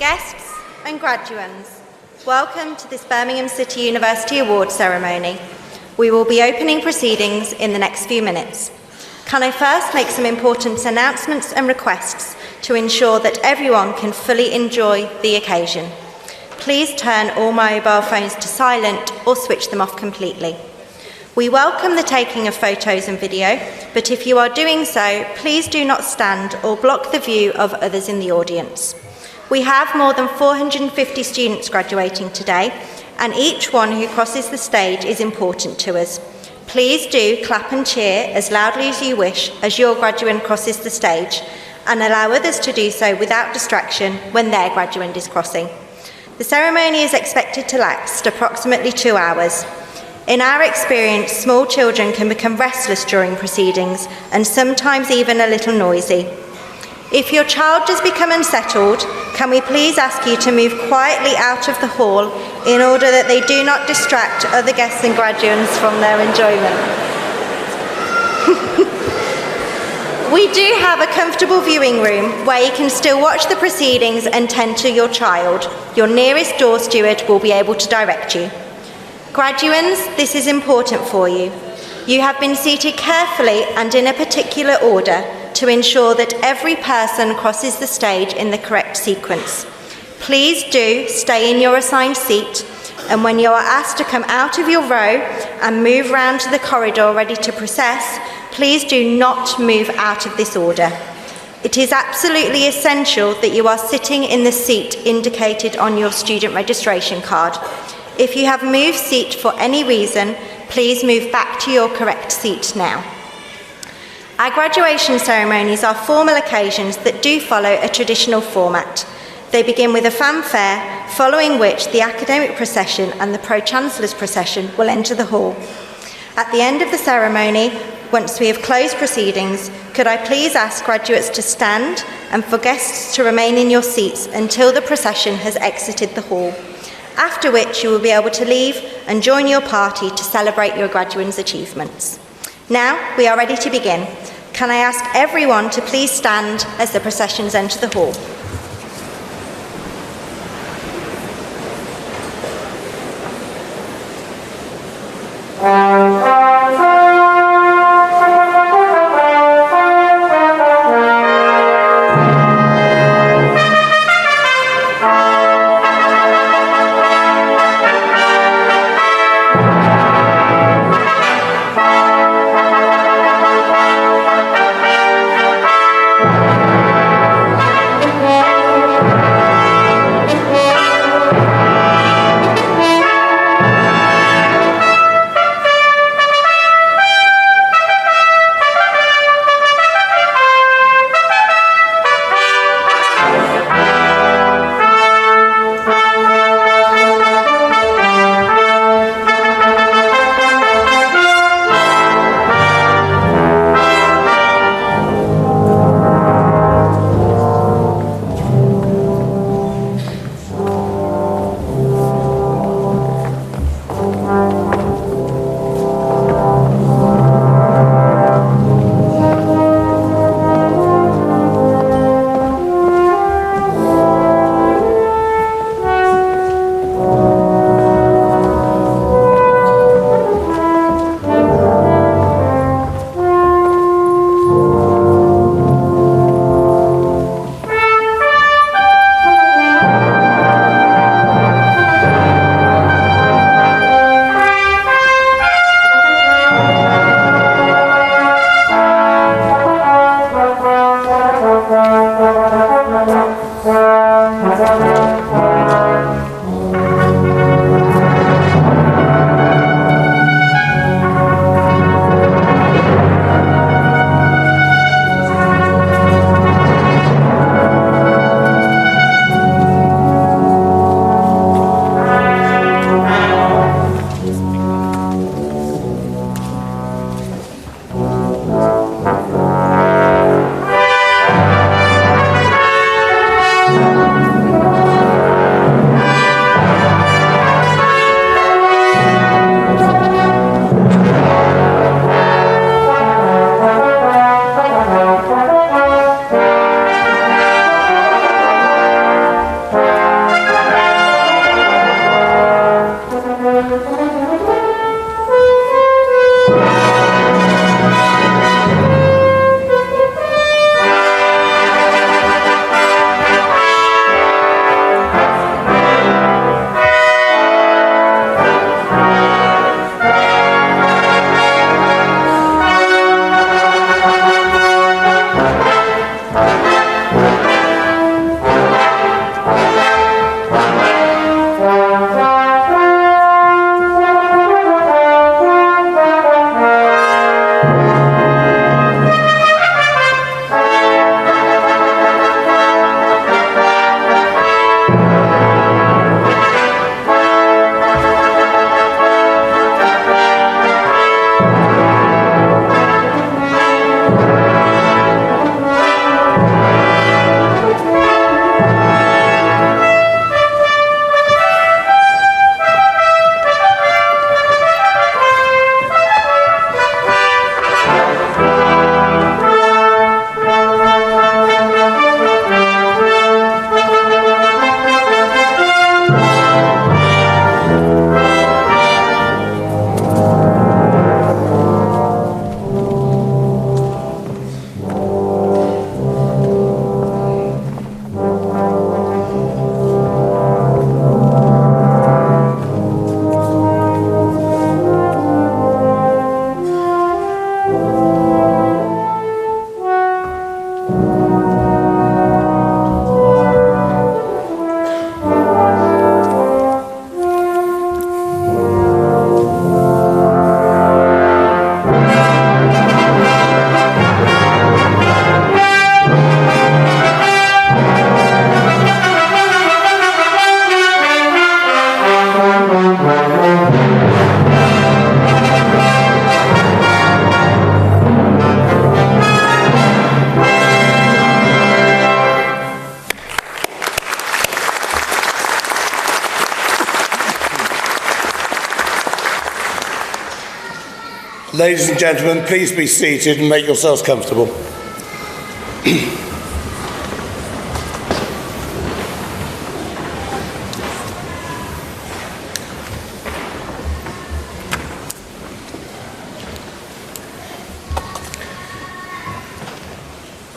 Guests and graduands, welcome to this Birmingham City University Awards ceremony. We will be opening proceedings in the next few minutes. Can I first make some important announcements and requests to ensure that everyone can fully enjoy the occasion? Please turn all mobile phones to silent or switch them off completely. We welcome the taking of photos and video, but if you are doing so, please do not stand or block the view of others in the audience. We have more than 450 students graduating today, and each one who crosses the stage is important to us. Please do clap and cheer as loudly as you wish as your graduand crosses the stage, and allow others to do so without distraction when their graduand is crossing. The ceremony is expected to last approximately 2 hours. In our experience, small children can become restless during proceedings and sometimes even a little noisy. If your child does become unsettled, can we please ask you to move quietly out of the hall in order that they do not distract other guests and graduands from their enjoyment? We do have a comfortable viewing room where you can still watch the proceedings and tend to your child. Your nearest door steward will be able to direct you. Graduands, this is important for you. You have been seated carefully and in a particular order to ensure that every person crosses the stage in the correct sequence. Please do stay in your assigned seat, and when you are asked to come out of your row and move round to the corridor ready to process, please do not move out of this order. It is absolutely essential that you are sitting in the seat indicated on your student registration card. If you have moved seat for any reason, please move back to your correct seat now. Our graduation ceremonies are formal occasions that do follow a traditional format. They begin with a fanfare, following which the academic procession and the Pro-Chancellor's procession will enter the hall. At the end of the ceremony, once we have closed proceedings, could I please ask graduates to stand and for guests to remain in your seats until the procession has exited the hall, after which you will be able to leave and join your party to celebrate your graduands' achievements. Now we are ready to begin. Can I ask everyone to please stand as the processions enter the hall? Ladies and gentlemen, please be seated and make yourselves comfortable.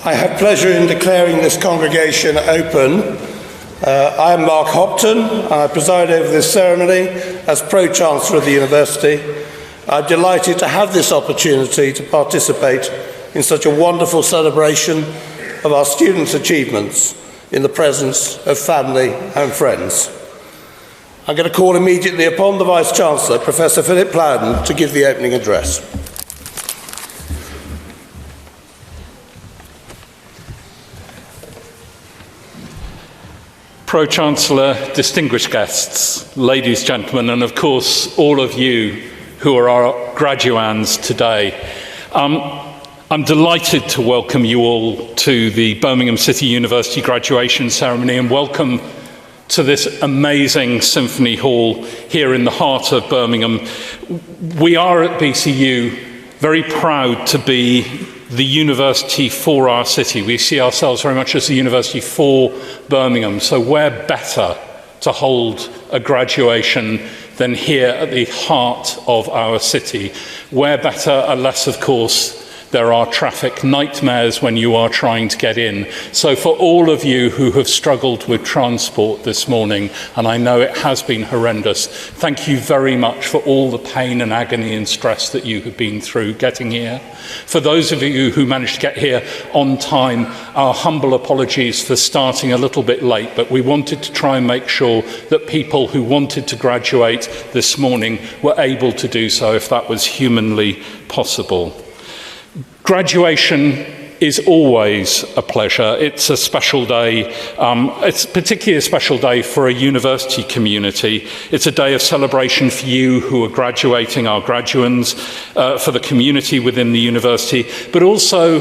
I have pleasure in declaring this congregation open. I am Mark Hopton. I preside over this ceremony as Pro-Chancellor of the University. I'm delighted to have this opportunity to participate in such a wonderful celebration of our students' achievements in the presence of family and friends. I'm going to call immediately upon the Vice-Chancellor, Professor Philip Plowden, to give the opening address. Pro-Chancellor, distinguished guests, ladies, gentlemen, and of course all of you who are our graduands today. I'm delighted to welcome you all to the Birmingham City University graduation ceremony and welcome to this amazing Symphony Hall here in the heart of Birmingham. We are at BCU very proud to be the university for our city. We see ourselves very much as the university for Birmingham, so where better to hold a graduation than here at the heart of our city. Where better, unless of course there are traffic nightmares when you are trying to get in. So for all of you who have struggled with transport this morning, and I know it has been horrendous, thank you very much for all the pain and agony and stress that you have been through getting here. For those of you who managed to get here on time, our humble apologies for starting a little bit late, but we wanted to try and make sure that people who wanted to graduate this morning were able to do so if that was humanly possible. Graduation is always a pleasure. It's a special day. It's particularly a special day for a university community. It's a day of celebration for you who are graduating, our graduands, for the community within the university, but also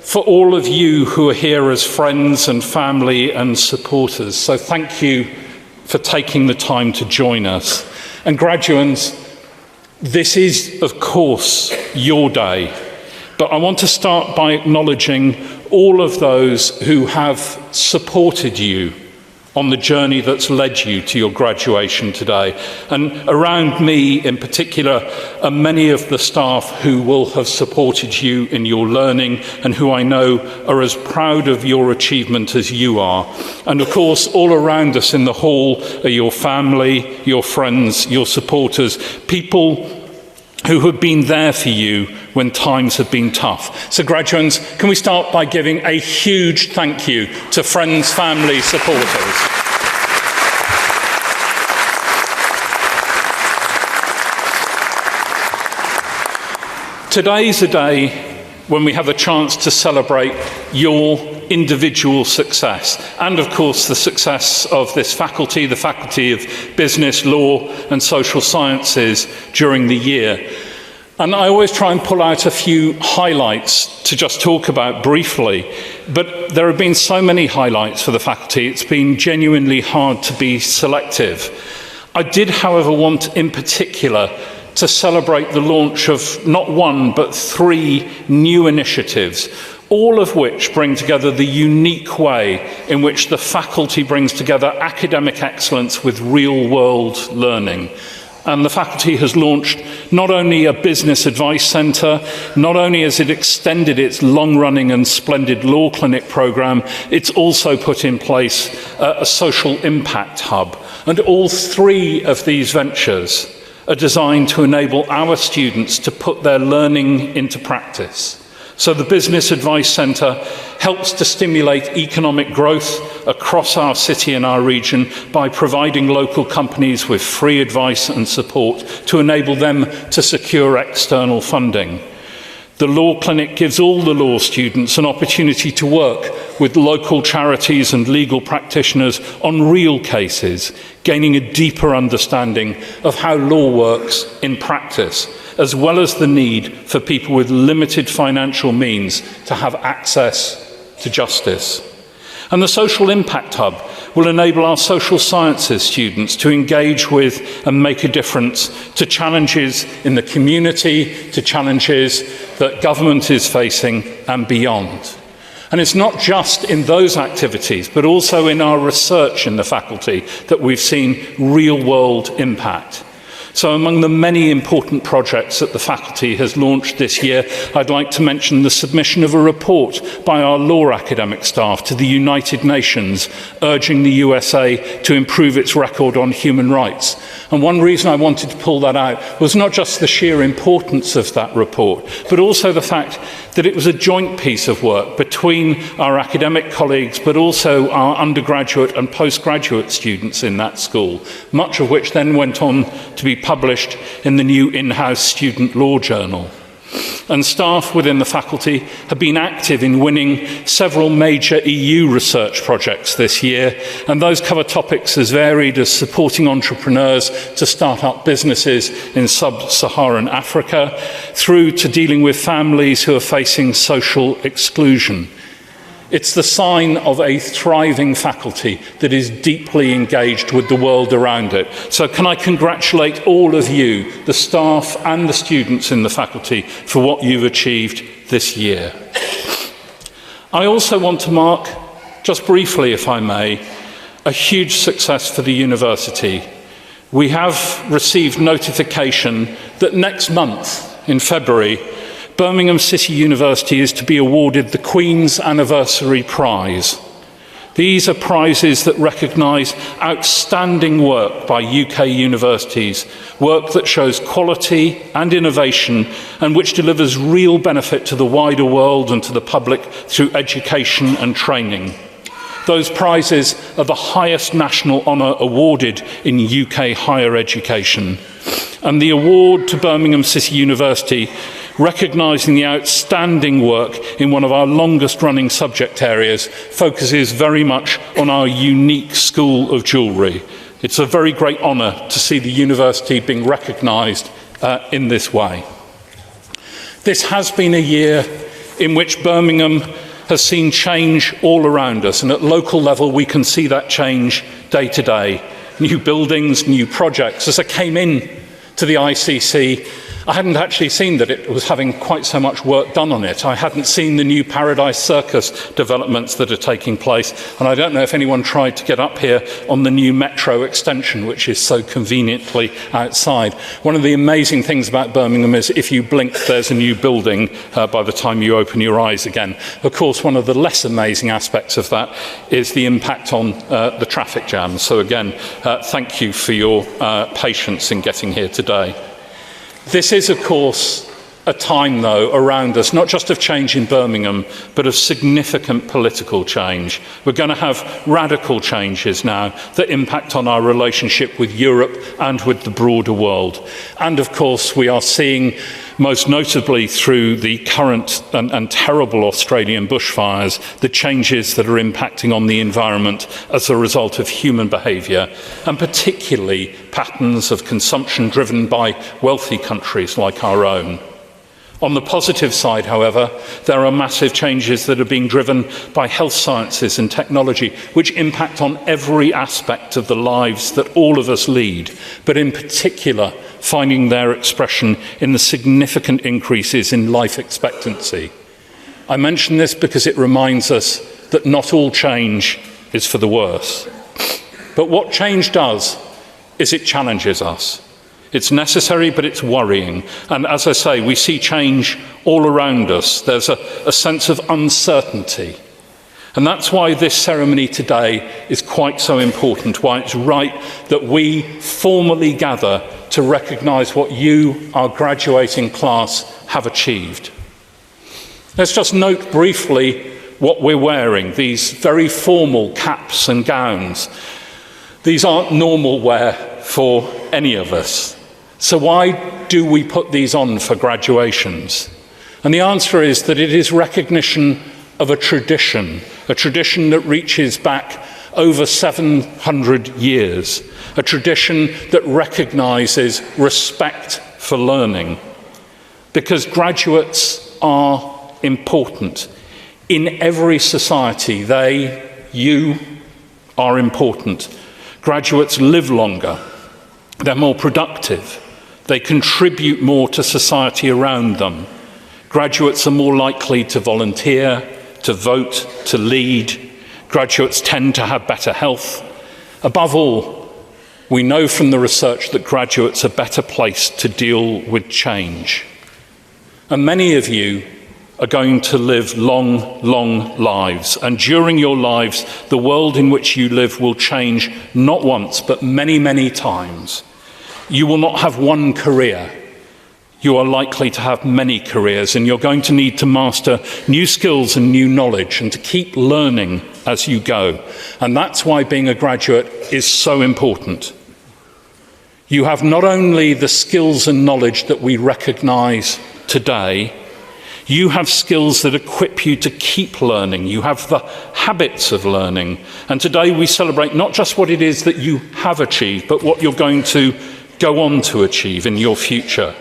for all of you who are here as friends and family and supporters. So thank you for taking the time to join us. And graduands, this is, of course, your day. But I want to start by acknowledging all of those who have supported you on the journey that's led you to your graduation today. And around me in particular are many of the staff who will have supported you in your learning and who I know are as proud of your achievement as you are. And of course, all around us in the hall are your family, your friends, your supporters, people who have been there for you when times have been tough. So graduates, can we start by giving a huge thank you to friends, family, supporters. Today's a day when we have a chance to celebrate your individual success and of course the success of this faculty, the Faculty of Business, Law and Social Sciences during the year. And I always try and pull out a few highlights to just talk about briefly, but there have been so many highlights for the faculty, it's been genuinely hard to be selective. I did, however, want in particular to celebrate the launch of not one but 3 new initiatives, all of which bring together the unique way in which the faculty brings together academic excellence with real-world learning. And the faculty has launched not only a business advice centre, not only has it extended its long-running and splendid law clinic programme, it's also put in place a social impact hub. And all 3 of these ventures are designed to enable our students to put their learning into practice. So the Business Advice Centre helps to stimulate economic growth across our city and our region by providing local companies with free advice and support to enable them to secure external funding. The Law Clinic gives all the law students an opportunity to work with local charities and legal practitioners on real cases, gaining a deeper understanding of how law works in practice, as well as the need for people with limited financial means to have access to justice. And the Social Impact Hub, will enable our social sciences students to engage with and make a difference to challenges in the community, to challenges that government is facing and beyond. And it's not just in those activities, but also in our research in the faculty that we've seen real-world impact. So among the many important projects that the faculty has launched this year, I'd like to mention the submission of a report by our law academic staff to the United Nations, urging the USA to improve its record on human rights. And one reason I wanted to pull that out was not just the sheer importance of that report, but also the fact that it was a joint piece of work between our academic colleagues, but also our undergraduate and postgraduate students in that school, much of which then went on to be published in the new in-house Student Law Journal. And staff within the faculty have been active in winning several major EU research projects this year, and those cover topics as varied as supporting entrepreneurs to start up businesses in sub-Saharan Africa, through to dealing with families who are facing social exclusion. It's the sign of a thriving faculty that is deeply engaged with the world around it. So can I congratulate all of you, the staff and the students in the faculty, for what you've achieved this year. I also want to mark, just briefly if I may, a huge success for the university. We have received notification that next month, in February, Birmingham City University is to be awarded the Queen's Anniversary Prize. These are prizes that recognise outstanding work by UK universities, work that shows quality and innovation and which delivers real benefit to the wider world and to the public through education and training. Those prizes are the highest national honour awarded in UK higher education. And the award to Birmingham City University, recognising the outstanding work in one of our longest running subject areas, focuses very much on our unique School of Jewellery. It's a very great honour to see the university being recognised in this way. This has been a year in which Birmingham has seen change all around us, and at local level we can see that change day to day. New buildings, new projects. As I came in to the ICC, I hadn't actually seen that it was having quite so much work done on it. I hadn't seen the new Paradise Circus developments that are taking place, and I don't know if anyone tried to get up here on the new metro extension, which is so conveniently outside. One of the amazing things about Birmingham is if you blink, there's a new building by the time you open your eyes again. Of course, one of the less amazing aspects of that is the impact on the traffic jams. So again, thank you for your patience in getting here today. This is, of course, a time, though, around us, not just of change in Birmingham, but of significant political change. We're going to have radical changes now that impact on our relationship with Europe and with the broader world. And, of course, we are seeing, most notably through the current and terrible Australian bushfires, the changes that are impacting on the environment as a result of human behaviour, and particularly patterns of consumption driven by wealthy countries like our own. On the positive side, however, there are massive changes that are being driven by health sciences and technology, which impact on every aspect of the lives that all of us lead, but in particular finding their expression in the significant increases in life expectancy. I mention this because it reminds us that not all change is for the worse. But what change does is it challenges us. It's necessary, but it's worrying. And as I say, we see change all around us. There's a sense of uncertainty. And that's why this ceremony today is quite so important, why it's right that we formally gather to recognise what you, our graduating class, have achieved. Let's just note briefly what we're wearing, these very formal caps and gowns. These aren't normal wear for any of us. So why do we put these on for graduations? And the answer is that it is recognition of a tradition that reaches back over 700 years, a tradition that recognises respect for learning. Because graduates are important. In every society, they, you, are important. Graduates live longer, they're more productive, they contribute more to society around them. Graduates are more likely to volunteer, to vote, to lead. Graduates tend to have better health. Above all, we know from the research that graduates are better placed to deal with change. And many of you are going to live long, long lives. And during your lives, the world in which you live will change not once, but many, many times. You will not have one career. You are likely to have many careers, and you're going to need to master new skills and new knowledge and to keep learning as you go. And that's why being a graduate is so important. You have not only the skills and knowledge that we recognise today, you have skills that equip you to keep learning. You have the habits of learning. And today we celebrate not just what it is that you have achieved, but what you're going to go on to achieve in your future.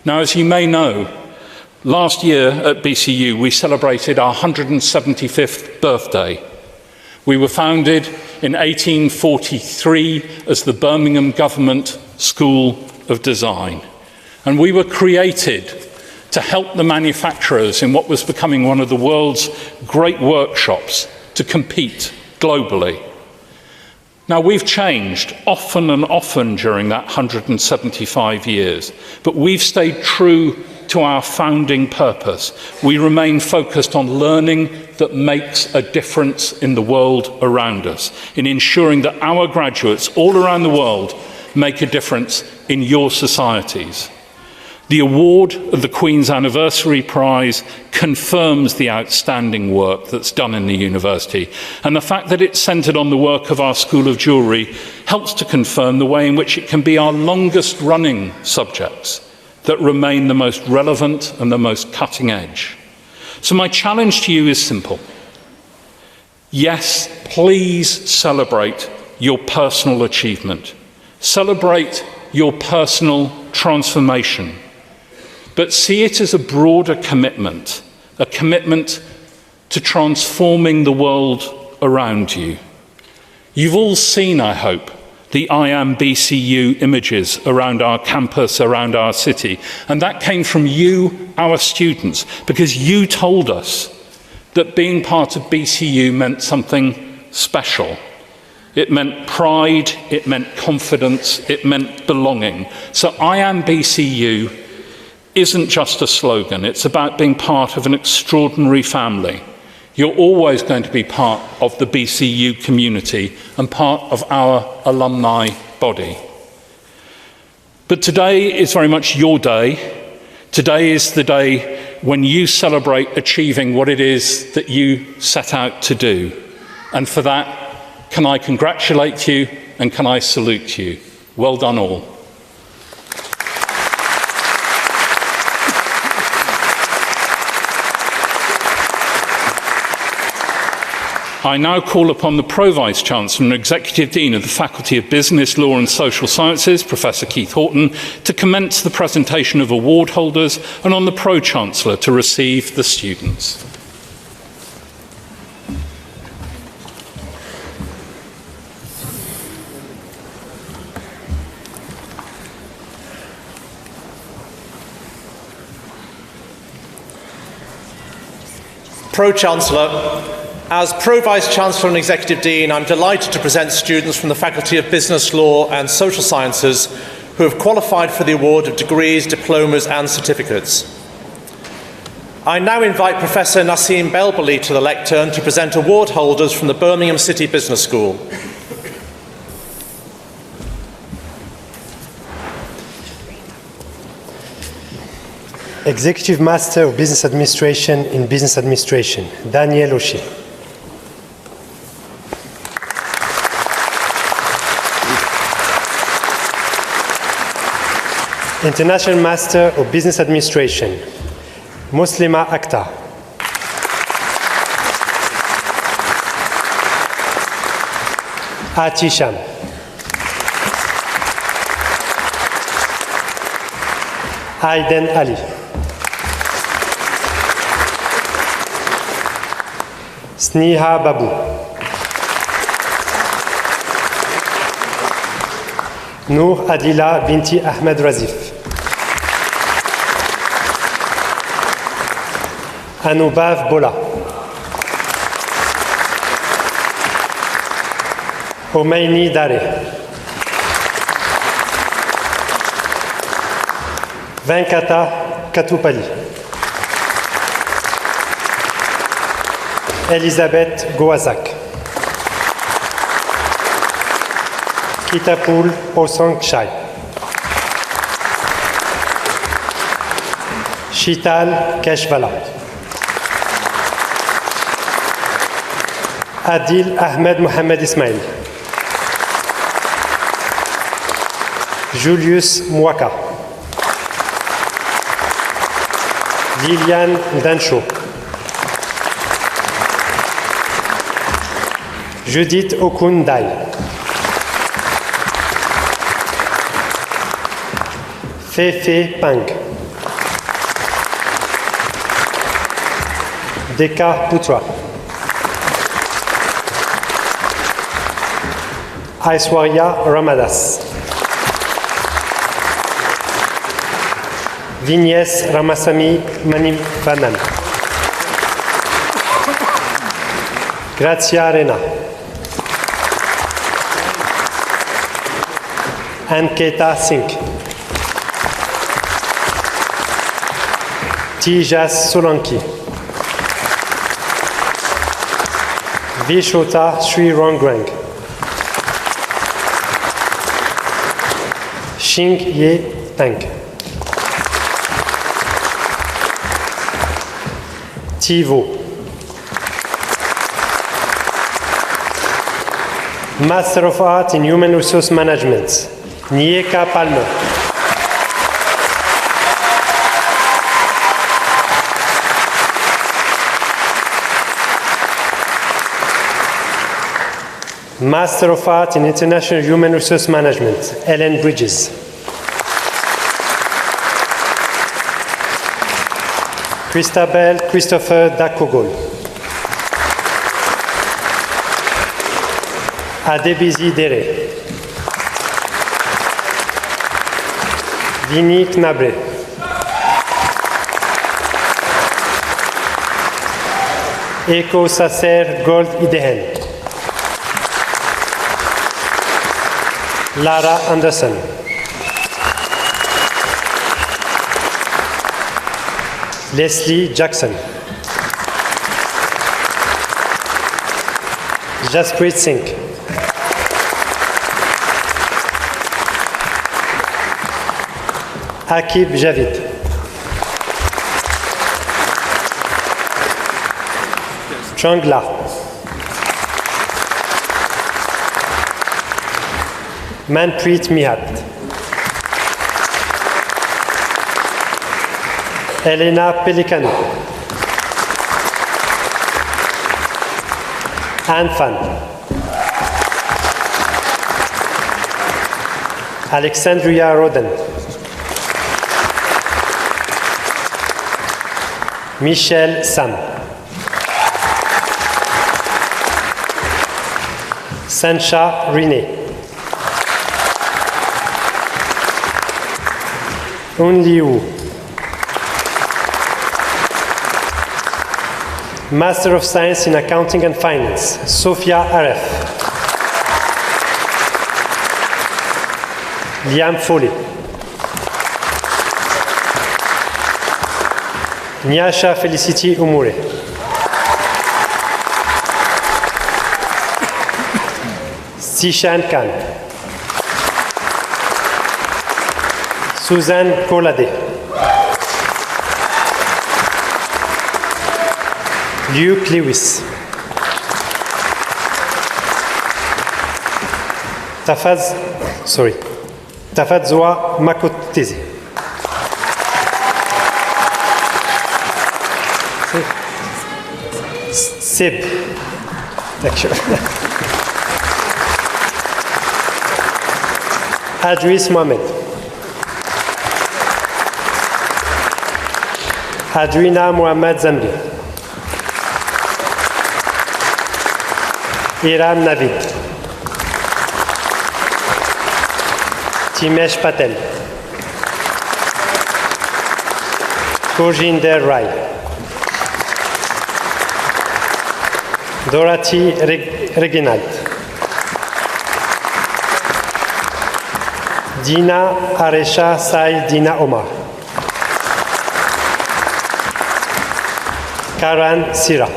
Now, as you may know, last year at BCU we celebrated our 175th birthday. We were founded in 1843 as the Birmingham Government School of Design. And we were created to help the manufacturers in what was becoming one of the world's great workshops to compete globally. Now, we've changed often and often during that 175 years, but we've stayed true to our founding purpose. We remain focused on learning that makes a difference in the world around us, in ensuring that our graduates all around the world make a difference in your societies. The award of the Queen's Anniversary Prize confirms the outstanding work that's done in the university, and the fact that it's centred on the work of our School of Jewellery helps to confirm the way in which it can be our longest running subjects that remain the most relevant and the most cutting edge. So my challenge to you is simple. Yes, please celebrate your personal achievement. Celebrate your personal transformation. But see it as a broader commitment, a commitment to transforming the world around you. You've all seen, I hope, the I Am BCU images around our campus, around our city. And that came from you, our students, because you told us that being part of BCU meant something special. It meant pride, it meant confidence, it meant belonging. So I Am BCU isn't just a slogan, it's about being part of an extraordinary family. You're always going to be part of the BCU community and part of our alumni body. But today is very much your day. Today is the day when you celebrate achieving what it is that you set out to do. And for that, can I congratulate you and can I salute you? Well done all. I now call upon the Pro-Vice-Chancellor and Executive Dean of the Faculty of Business, Law and Social Sciences, Professor Keith Horton, to commence the presentation of award holders and on the Pro-Chancellor to receive the students. Pro-Chancellor, as Pro-Vice-Chancellor and Executive Dean, I'm delighted to present students from the Faculty of Business, Law and Social Sciences who have qualified for the award of degrees, diplomas and certificates. I now invite Professor Nassim Belbali to the lectern to present award holders from the Birmingham City Business School. Executive Master of Business Administration in Business Administration, Daniel Oshie. International Master of Business Administration, Moslima Akhtar. Ati Sham. Aiden Ali. Sneha Babu. Nour Adila Binti Ahmed Razif. Anoubav Bola. Omeini Dare. Venkata Katupali. Elisabeth Goazak. Kitapul Osang Chai. Shital Keshvala. Adil Ahmed Mohamed Ismail. Julius Mouaka. Liliane Dancho. Judith Okundai. Fefe Pang. Deka Putra. Aishwarya Ramadas. Vignes Ramasamy Manivanan. Grazia Rena. Anketa Singh. Tijas Solanki. Vishota Sri Rongrang. Xing Ye Tang. Tivo. Master of Art in Human Resource Management. Nieka Palmer. Master of Art in International Human Resource Management, Ellen Bridges. Christabel Christopher Dakogol. Adebisi Dere. Vini Knabre. Eko Sacer Gold Idehen. Lara Anderson. Leslie Jackson. Jasprit Singh. Akib Javid. Changla. Manpreet Mihat. Elena Pelican. Anne Fan. Alexandria Roden. Michel Sam. Sancha Rene. Liu. Master of Science in Accounting and Finance, Sophia Aref. Liam Foley. Nyasha Felicity Umure. Sishan Khan. Suzanne Kolade. Luke Lewis. Tafadzoa Makoteze. Seb. Adris Mohamed. Adrina Mohamed Zambi. Iram Navid. Timesh Patel, Gurjinder Rai, Dorothy Reginald, Dina Aresha Sai Dina Omar, Karan Sira,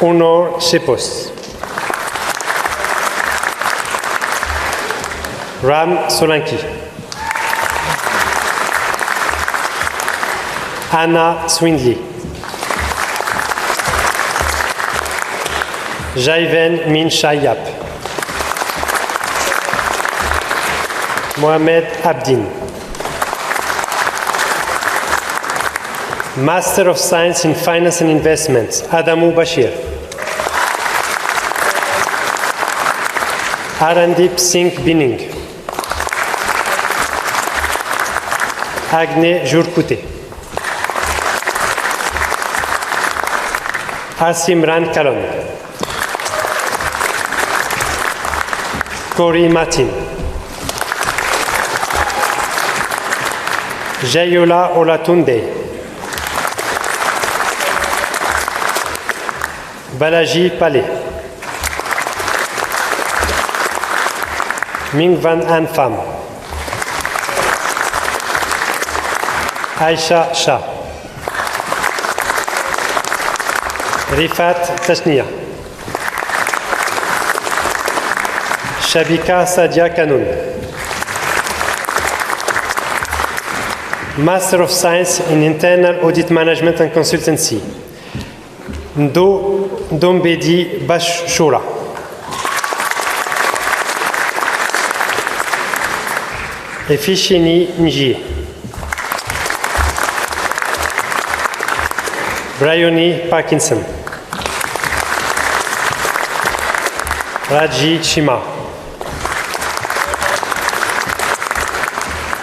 Honor Shepos, Ram Solanki, Anna Swindley, Jaiven Min Shayap, Mohamed Abdin, Master of Science in Finance and Investments, Adamu Bashir, Arandip Singh Bining, Agne Jurkute, Asimran Kalon, Corey Martin, Jayola Olatunde, Balaji Palais, Ming Van An Pham, Aisha Shah, Rifat Tashnia, Shabika Sadia Kanoun, Master of Science in Internal Audit Management and Consultancy, Ndo Dombedi Bashura, Efishini Njie, Bryony Parkinson, Raji Shima,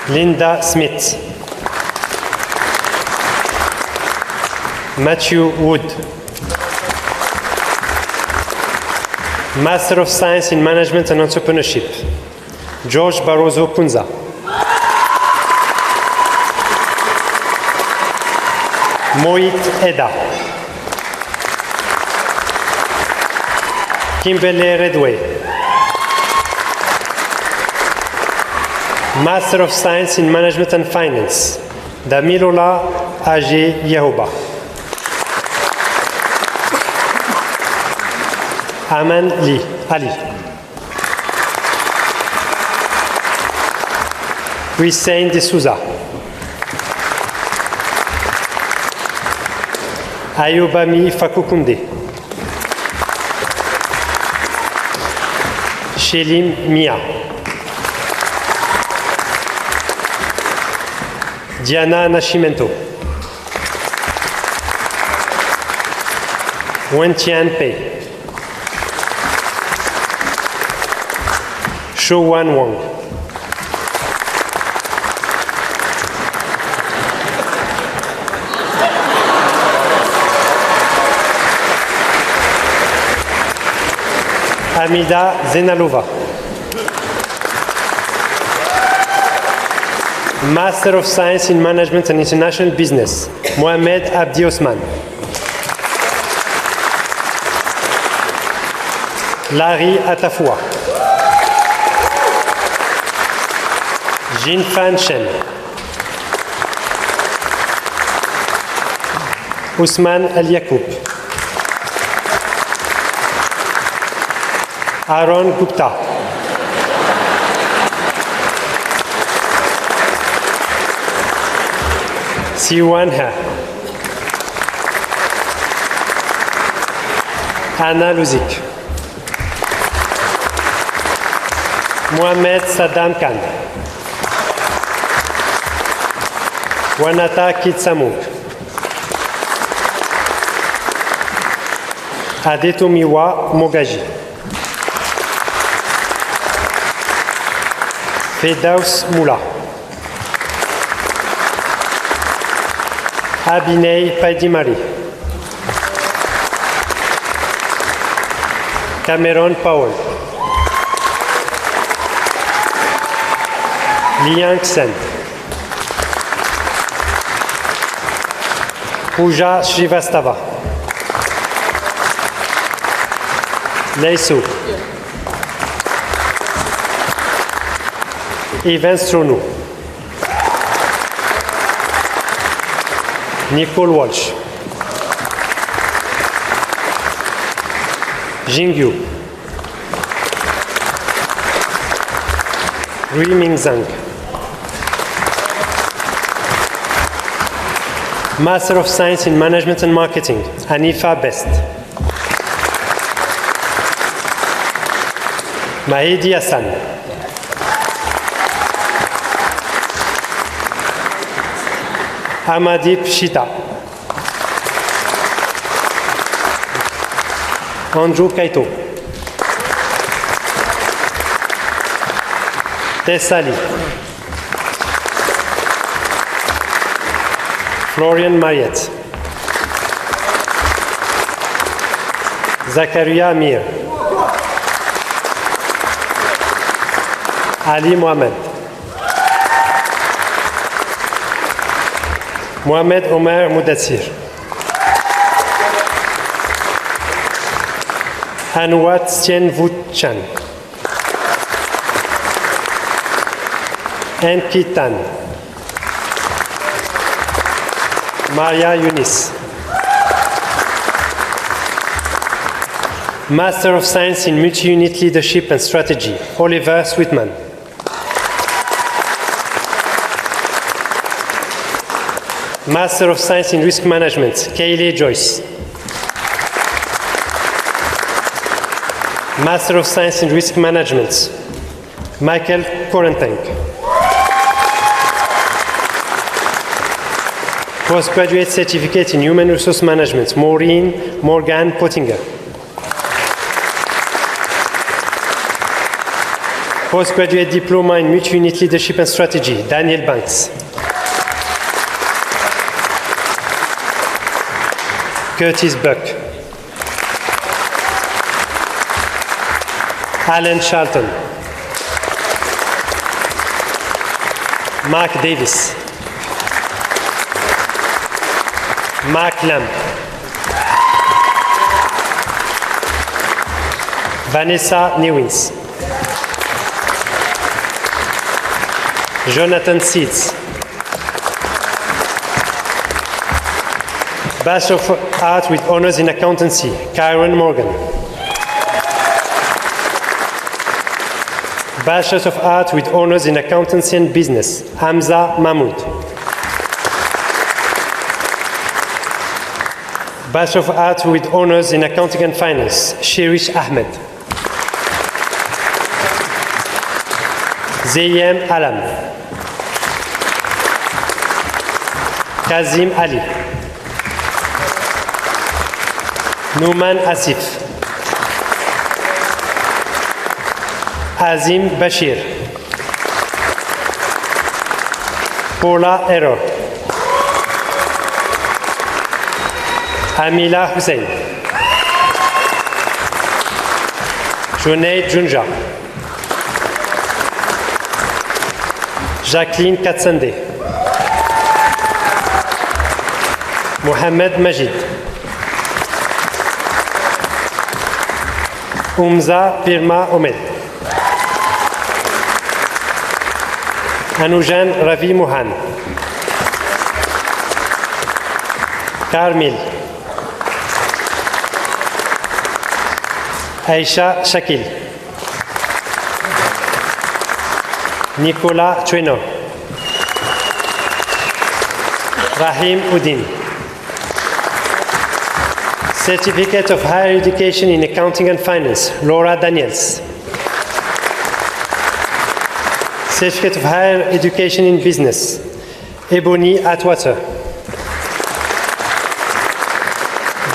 Linda Smith, Matthew Wood, Master of Science in Management and Entrepreneurship, George Barroso Punza, Moit Eda, Kimberly Redway, Master of Science in Management and Finance, Damilola Ajay Yehoba, Aman Lee Ali, Hussein D'Souza, Ayobami Fakukunde, Shelim Mia, Diana Nascimento, Wentian Pei, Shouwan Wang, Amida Zenalova, Master of Science in Management and International Business, Mohamed Abdi Osman, Larry Atafua, Jin Fan Chen, Ousmane El Yacoub, Aaron Gupta, Siwan Ha, Anna Luzik, Mohamed Saddam Khan, Wanata Kitsamung, Adetomiwa Mogaji, Fedaus Moula, Abinay Paidimari, Cameron Powell, Liang Sen. Pooja Srivastava. Leisu. Evans Stronu. Nicole Walsh. Jingyu. Rui Ming Zhang. Master of Science in Management and Marketing, Hanifa Best. Mahedi Hassan. Amadip Shita. Andrew Kaito. Tessali. Florian Mariette. Zakaria Mir. Ali Mohamed. Mohamed Omer Mudassir. Anwat Sien Vut Chan. Enki Tan. Maria Yunis. Master of Science in Multi-Unit Leadership and Strategy, Oliver Sweetman. Master of Science in Risk Management, Kayleigh Joyce. Master of Science in Risk Management, Michael Korenteng. Postgraduate Certificate in Human Resource Management, Maureen Morgan Pottinger. Postgraduate Diploma in Multi-Unit Leadership and Strategy, Daniel Banks. Curtis Buck. Alan Charlton. Mark Davis. Mark Lamb. Vanessa Newins. Jonathan Seeds. Bachelor of Arts with Honors in Accountancy, Kyron Morgan. Bachelor of Arts with Honors in Accountancy and Business, Hamza Mahmoud. Bachelor of Arts with Honors in Accounting and Finance, Shirish Ahmed. Zeyem Alam. Kazim Ali. Nouman Asif. Azim Bashir. Paula Error. Amila Hussein. Junaid Junja. Jacqueline Katsande. Mohamed Majid. Umza Pirma Omed. Anujan Ravi Mohan. Carmil. Aisha Shakil. Nicolas Chueno. Rahim Udin. Certificate of Higher Education in Accounting and Finance, Laura Daniels. Certificate of Higher Education in Business, Ebony Atwater.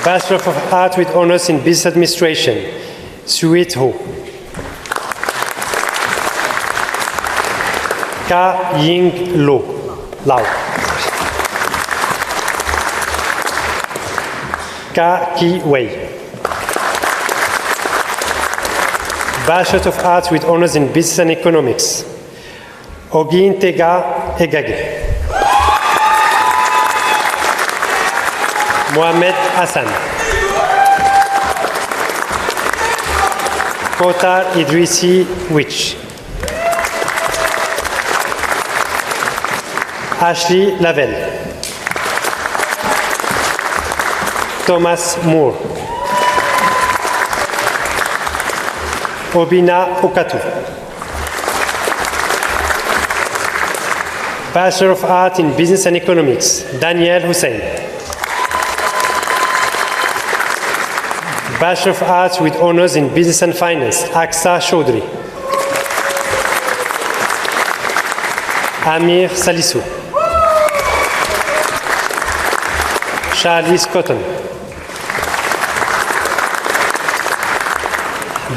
Bachelor of Arts with Honors in Business Administration, Sweet Ho. Ka Ying Lau. Ka Ki Wei. Bachelor of Arts with Honors in Business and Economics, Ogi Ntega Egage. Mohamed Hassan. Kotar Idrissi Witch. Ashley Lavelle. Thomas Moore. Obina Okatu. Bachelor of Art in Business and Economics, Daniel Hussein. Bachelor of Arts with Honours in Business and Finance, Aksa Chaudhry. Amir Salissou. Charlie Scotton.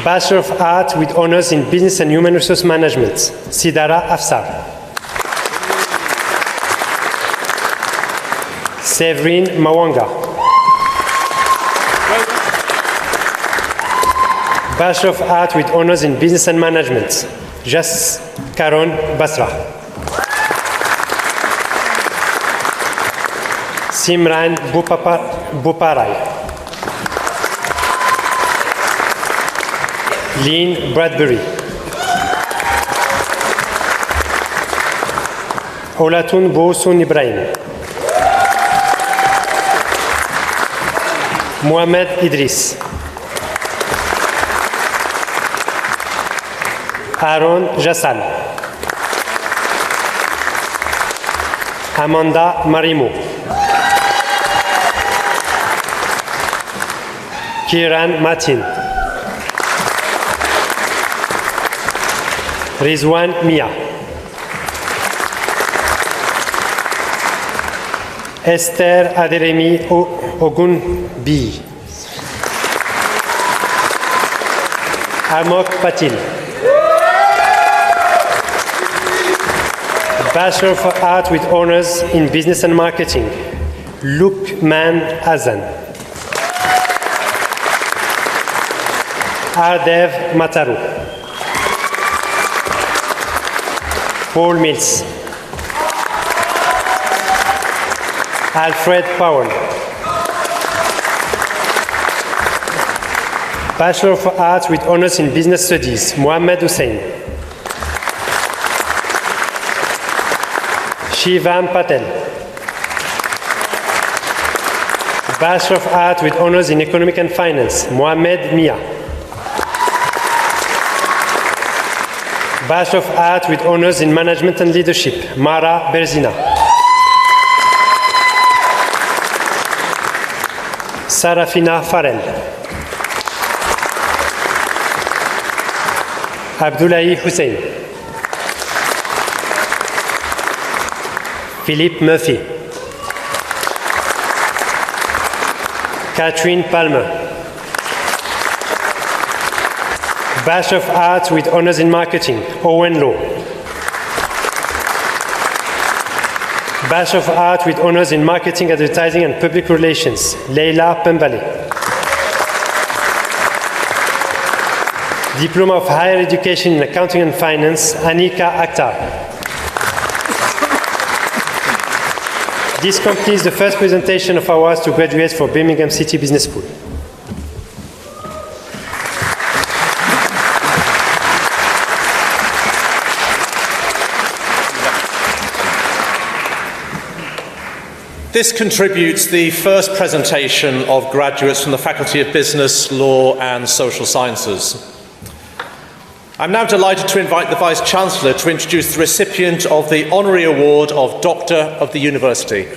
Bachelor of Arts with Honours in Business and Human Resource Management, Sidara Afsar. Severin Mawanga. Bachelor of Arts with Honours in Business and Management, Jas Karon Basra. Simran Buparai. Lynn Bradbury. Olatun Bosun Ibrahim. Mohamed Idris. Aaron Jassal. Amanda Marimo. Kiran Matin. Rizwan Mia. Esther Aderemi Ogun B. Amok Patil. Bachelor of Art with Honours in Business and Marketing, Lukman Azan. Ardev Mataru. Paul Mills. Alfred Powell. Bachelor of Arts with Honours in Business Studies, Mohamed Hussein. Shivam Patel. Bachelor of Arts with Honours in Economic and Finance, Mohamed Mia. Bachelor of Arts with Honours in Management and Leadership, Mara Berzina. Sarafina Farel. Abdullahi Hussein. Philip Murphy. Catherine Palmer. Bachelor of Arts with Honours in Marketing, Owen Law. Bachelor of Arts with Honours in Marketing, Advertising and Public Relations, Leila Pembale. Diploma of Higher Education in Accounting and Finance, Anika Akhtar. This completes the first presentation of awards to graduates for Birmingham City Business School. This contributes the first presentation of graduates from the Faculty of Business, Law and Social Sciences. I'm now delighted to invite the Vice-Chancellor to introduce the recipient of the Honorary Award of Doctor of the University.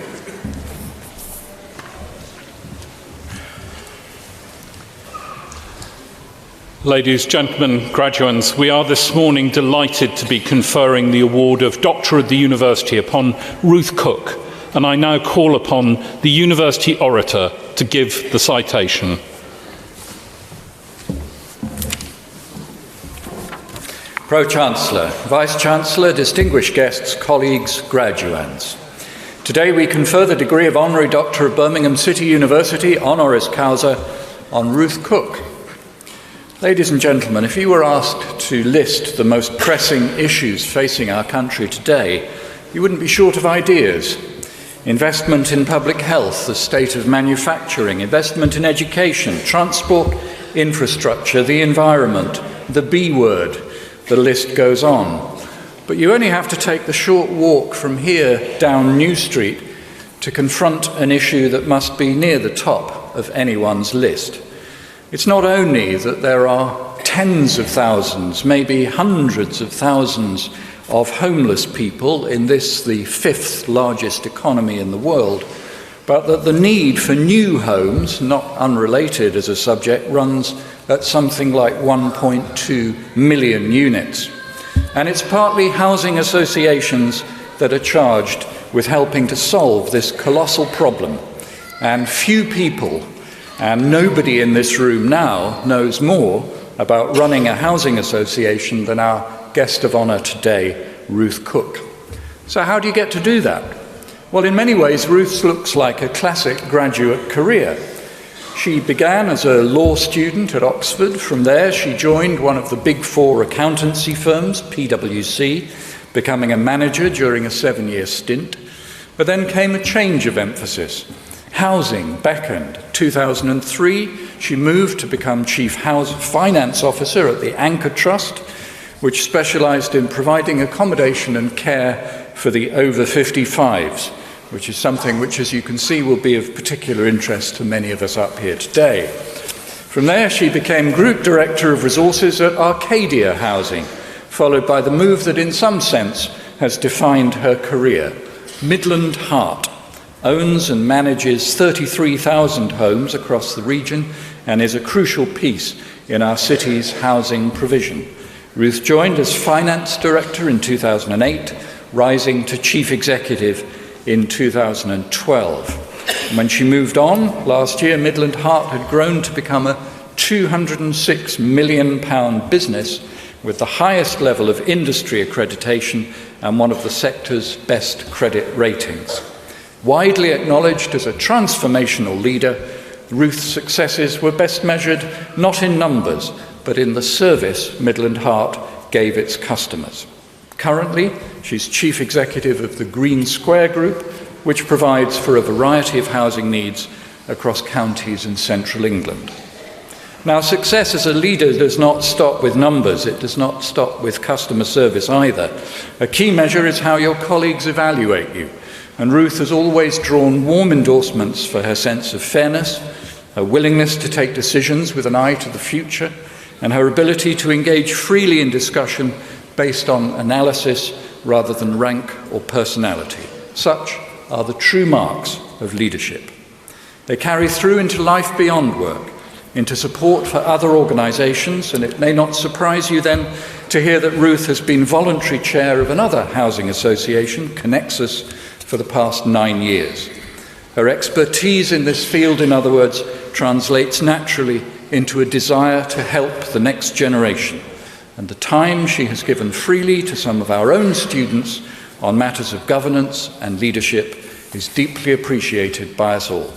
Ladies, gentlemen, graduands, we are this morning delighted to be conferring the award of Doctor of the University upon Ruth Cook, and I now call upon the University Orator to give the citation. Pro-Chancellor, Vice-Chancellor, distinguished guests, colleagues, graduands. Today we confer the degree of Honorary Doctor of Birmingham City University, honoris causa, on Ruth Cook. Ladies and gentlemen, if you were asked to list the most pressing issues facing our country today, you wouldn't be short of ideas. Investment in public health, the state of manufacturing, investment in education, transport, infrastructure, the environment, the B word, the list goes on. But you only have to take the short walk from here down New Street to confront an issue that must be near the top of anyone's list. It's not only that there are tens of thousands, maybe hundreds of thousands of homeless people in this, the fifth largest economy in the world, but that the need for new homes, not unrelated as a subject, runs at something like 1.2 million units. And it's partly housing associations that are charged with helping to solve this colossal problem. And few people, and nobody in this room now, knows more about running a housing association than our guest of honour today, Ruth Cook. So how do you get to do that? Well, in many ways, Ruth's looks like a classic graduate career. She began as a law student at Oxford. From there, she joined one of the big four accountancy firms, PwC, becoming a manager during a 7-year stint. But then came a change of emphasis. Housing beckoned. 2003, she moved to become Chief Finance Officer at the Anchor Trust, which specialised in providing accommodation and care for the over 55s, which is something which, as you can see, will be of particular interest to many of us up here today. From there, she became Group Director of Resources at Arcadia Housing, followed by the move that in some sense has defined her career. Midland Heart owns and manages 33,000 homes across the region and is a crucial piece in our city's housing provision. Ruth joined as Finance Director in 2008, rising to Chief Executive in 2012. And when she moved on last year, Midland Heart had grown to become a £206 million business with the highest level of industry accreditation and one of the sector's best credit ratings. Widely acknowledged as a transformational leader, Ruth's successes were best measured not in numbers, but in the service Midland Heart gave its customers. Currently, she's Chief Executive of the Green Square Group, which provides for a variety of housing needs across counties in central England. Now, success as a leader does not stop with numbers. It does not stop with customer service either. A key measure is how your colleagues evaluate you. And Ruth has always drawn warm endorsements for her sense of fairness, her willingness to take decisions with an eye to the future, and her ability to engage freely in discussion based on analysis rather than rank or personality. Such are the true marks of leadership. They carry through into life beyond work, into support for other organisations, and it may not surprise you then to hear that Ruth has been voluntary chair of another housing association, Connexus, for the past 9 years. Her expertise in this field, in other words, translates naturally into a desire to help the next generation, and the time she has given freely to some of our own students on matters of governance and leadership is deeply appreciated by us all.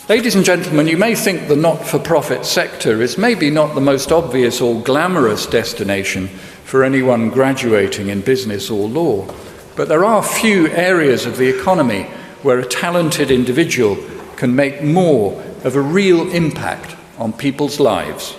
Ladies and gentlemen, you may think the not-for-profit sector is maybe not the most obvious or glamorous destination for anyone graduating in business or law, but there are few areas of the economy where a talented individual can make more of a real impact on people's lives.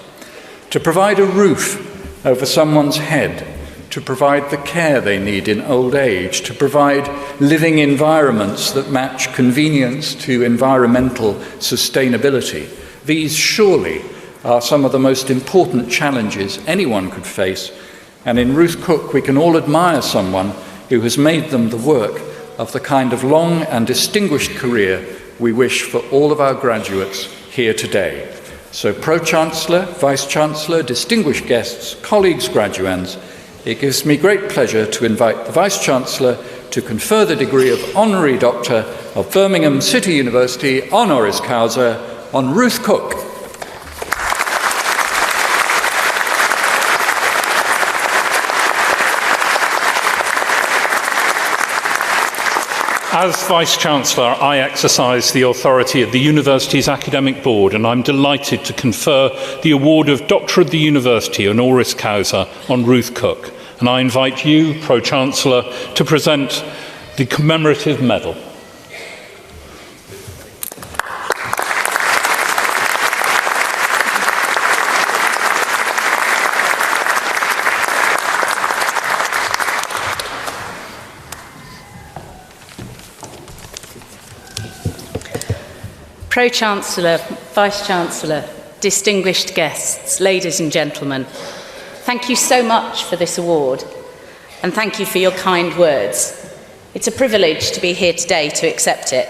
To provide a roof over someone's head, to provide the care they need in old age, to provide living environments that match convenience to environmental sustainability. These surely are some of the most important challenges anyone could face, and in Ruth Cook we can all admire someone who has made them the work of the kind of long and distinguished career we wish for all of our graduates here today. So Pro-Chancellor, Vice-Chancellor, distinguished guests, colleagues, graduands, it gives me great pleasure to invite the Vice-Chancellor to confer the degree of Honorary Doctor of Birmingham City University, honoris causa, on Ruth Cook. As Vice-Chancellor, I exercise the authority of the University's Academic Board, and I'm delighted to confer the award of Doctor of the University honoris causa on Ruth Cook. And I invite you, Pro-Chancellor, to present the commemorative medal. Pro-Chancellor, Vice-Chancellor, distinguished guests, ladies and gentlemen, thank you so much for this award, and thank you for your kind words. It's a privilege to be here today to accept it,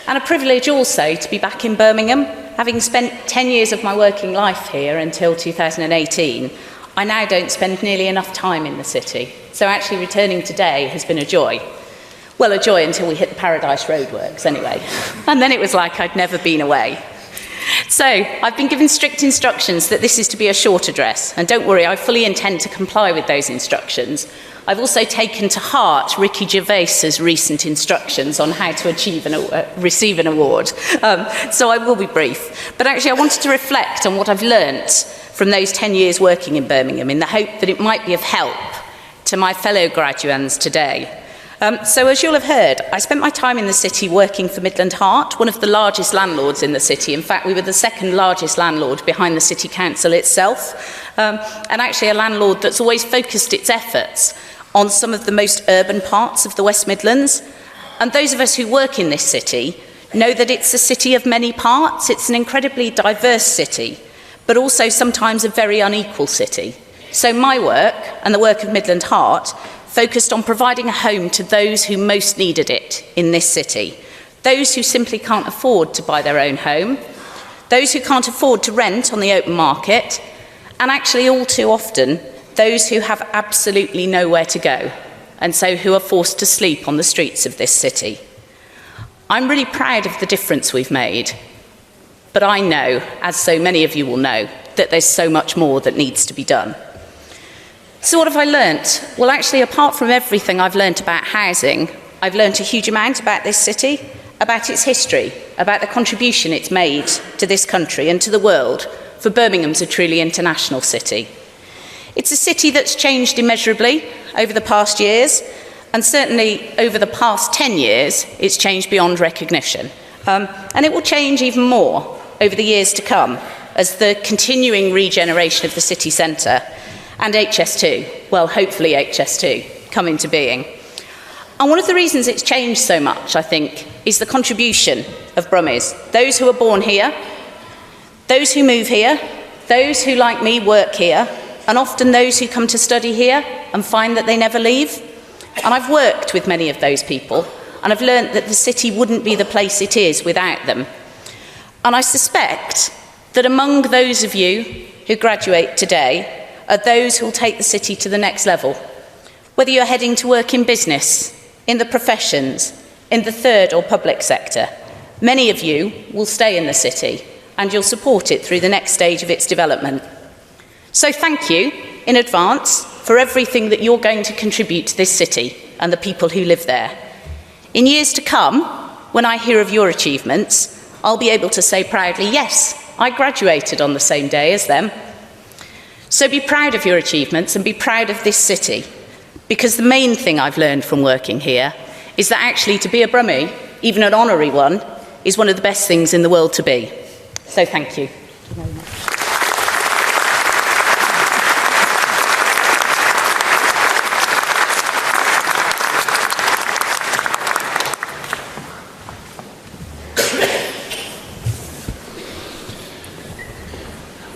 and a privilege also to be back in Birmingham. Having spent 10 years of my working life here until 2018, I now don't spend nearly enough time in the city, so actually returning today has been a joy. Well, a joy until we hit the Paradise Roadworks, anyway. And then it was like I'd never been away. So, I've been given strict instructions that this is to be a short address. And don't worry, I fully intend to comply with those instructions. I've also taken to heart Ricky Gervais's recent instructions on how to receive an award. So I will be brief. But actually, I wanted to reflect on what I've learnt from those 10 years working in Birmingham in the hope that it might be of help to my fellow graduands today. So as you'll have heard, I spent my time in the city working for Midland Heart, one of the largest landlords in the city. In fact, we were the second largest landlord behind the City Council itself, and actually a landlord that's always focused its efforts on some of the most urban parts of the West Midlands. And those of us who work in this city know that it's a city of many parts. It's an incredibly diverse city, but also sometimes a very unequal city. So my work, and the work of Midland Heart, focused on providing a home to those who most needed it in this city. Those who simply can't afford to buy their own home, those who can't afford to rent on the open market, and actually all too often, those who have absolutely nowhere to go, and so who are forced to sleep on the streets of this city. I'm really proud of the difference we've made, but I know, as so many of you will know, that there's so much more that needs to be done. So what have I learnt? Well, actually, apart from everything I've learnt about housing, I've learnt a huge amount about this city, about its history, about the contribution it's made to this country and to the world, for Birmingham's a truly international city. It's a city that's changed immeasurably over the past years, and certainly over the past 10 years, it's changed beyond recognition. And it will change even more over the years to come as the continuing regeneration of the city centre and HS2, well, hopefully HS2, come into being. And one of the reasons it's changed so much, I think, is the contribution of Brummies. Those who are born here, those who move here, those who, like me, work here, and often those who come to study here and find that they never leave. And I've worked with many of those people, and I've learnt that the city wouldn't be the place it is without them. And I suspect that among those of you who graduate today are those who will take the city to the next level. Whether you're heading to work in business, in the professions, in the third or public sector, many of you will stay in the city and you'll support it through the next stage of its development. So thank you in advance for everything that you're going to contribute to this city and the people who live there. In years to come, when I hear of your achievements, I'll be able to say proudly, yes, I graduated on the same day as them. So be proud of your achievements and be proud of this city, because the main thing I've learned from working here is that actually to be a Brummie, even an honorary one, is one of the best things in the world to be. So thank you.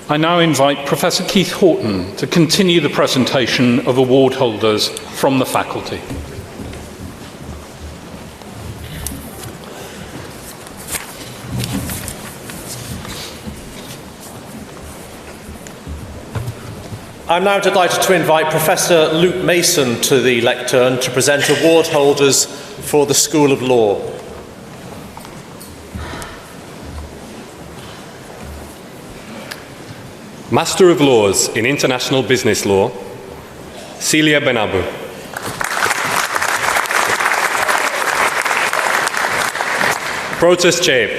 I now invite Professor Keith Horton to continue the presentation of award holders from the faculty. I'm now delighted to invite Professor Luke Mason to the lectern to present award holders for the School of Law. Master of Laws in International Business Law, Celia Benabu. Protus Cheb.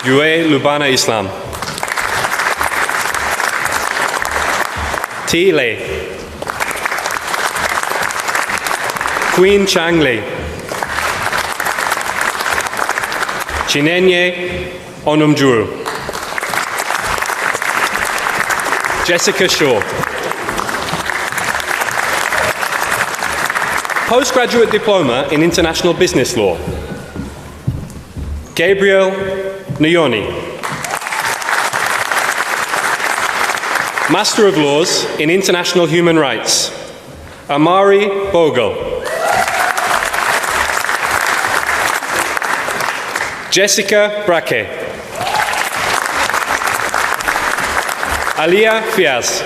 Yue Lubana Islam. T. Lei. Queen Chang Lei. Chinenye Onumjuru. Jessica Shaw. Postgraduate Diploma in International Business Law. Gabriel Nyoni. Master of Laws in International Human Rights. Amari Bogle. Jessica Braque. Alia Fiaz.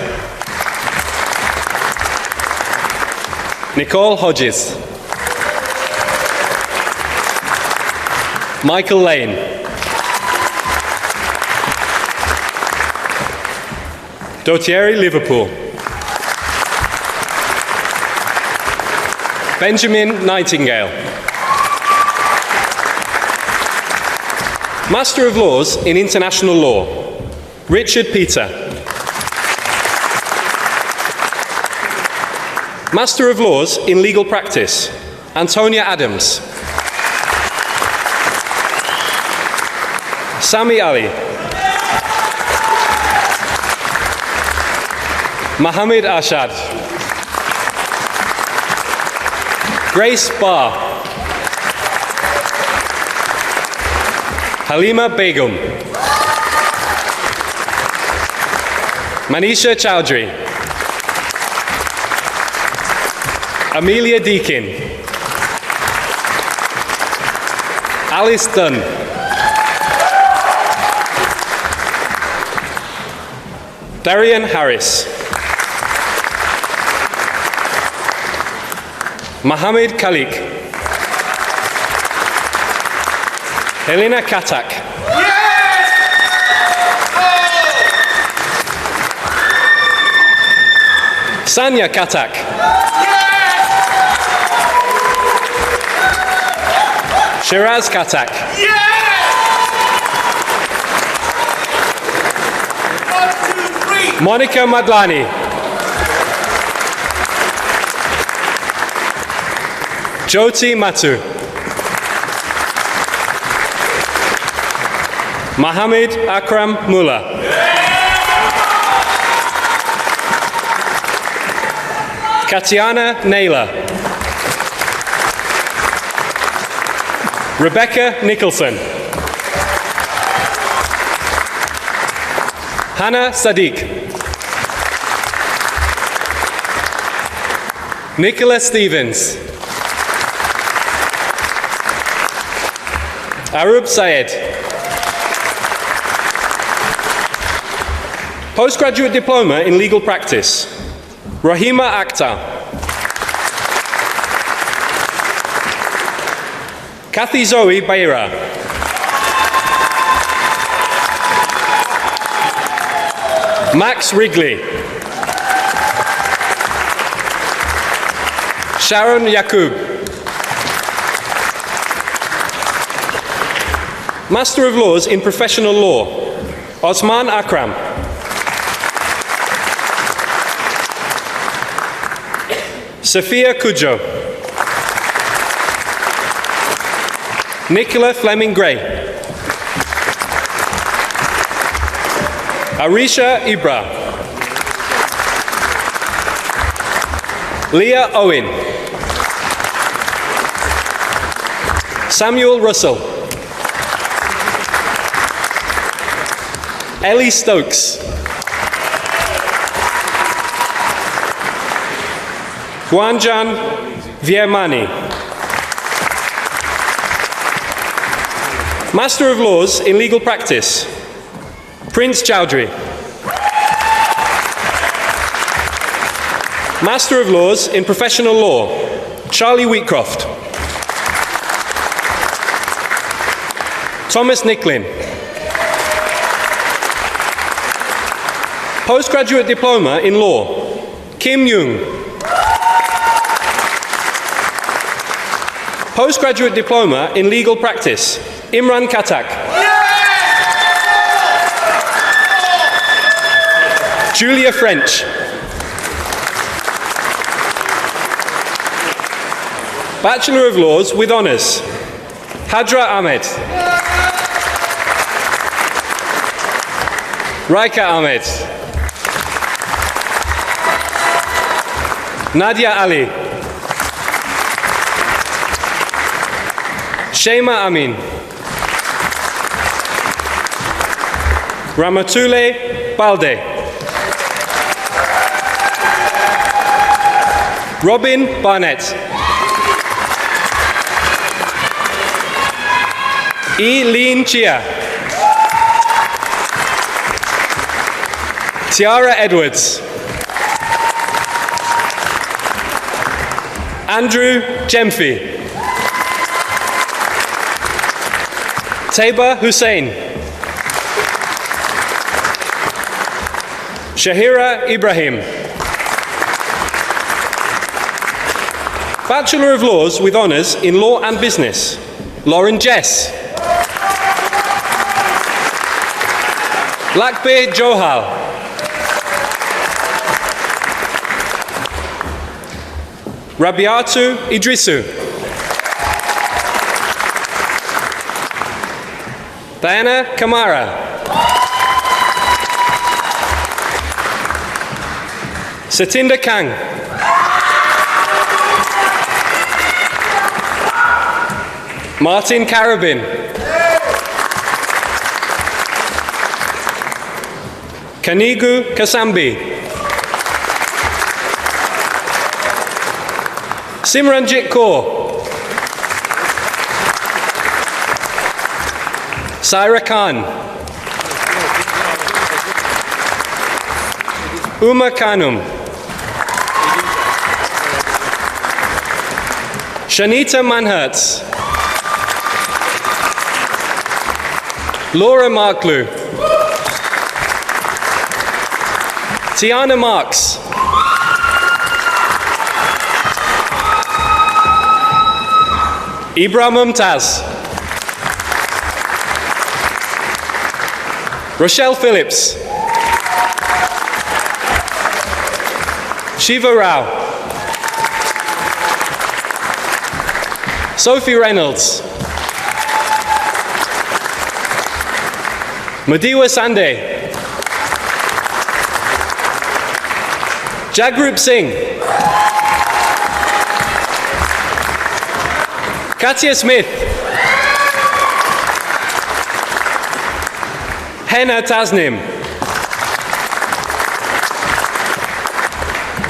Nicole Hodges. Michael Lane. Dotieri Liverpool. Benjamin Nightingale. Master of Laws in International Law. Richard Peter. Master of Laws in Legal Practice. Antonia Adams. Sami Ali. Mohammed Ashad. Grace Barr. Halima Begum. Manisha Chowdhury. Amelia Deakin. Alice Dunn. Darian Harris. Mohammed Khalik. Helena Katak. Sanya Katak. Shiraz Katak. Monica Madlani. Jyoti Matu. Mohammed Akram Mullah. Katiana Naylor. Rebecca Nicholson. Hannah Sadiq. Nicola Stevens. Arub Syed. Postgraduate Diploma in Legal Practice. Rahima Akhtar. Kathy Zoe Beira. Max Wrigley. Sharon Yakub. Master of Laws in Professional Law. Osman Akram. Sophia Kujo. Nicola Fleming Gray. Arisha Ibra. Leah Owen. Samuel Russell. Ellie Stokes. Guanjan Viemani. Master of Laws in Legal Practice. Prince Chowdhury. Master of Laws in Professional Law. Charlie Wheatcroft. Thomas Nicklin. Postgraduate Diploma in Law. Kim Young. Postgraduate Diploma in Legal Practice, Imran Katak. Julia French. Bachelor of Laws with Honours, Hadra Ahmed. Raika Ahmed. Nadia Ali. Shema Amin. Ramatule Balde. Robin Barnett. Eileen Chia. Tiara Edwards. Andrew Jemfi. Taiba Hussein. Shahira Ibrahim. Bachelor of Laws with Honours in Law and Business, Lauren Jess. Lakbir Johal. Rabiatu Idrisu. Diana Kamara. Satinda Kang. Martin Carabin. Kanigu Kasambi. Simranjit Kaur. Saira Khan. Uma Khanum. Shanita Manhertz. Laura Marklew. Tiana Marks. Ibra Mumtaz. Rochelle Phillips. Shiva Rao. Sophie Reynolds. Madiwa Sande. Jagrup Singh. Katia Smith. Henna Tasnim.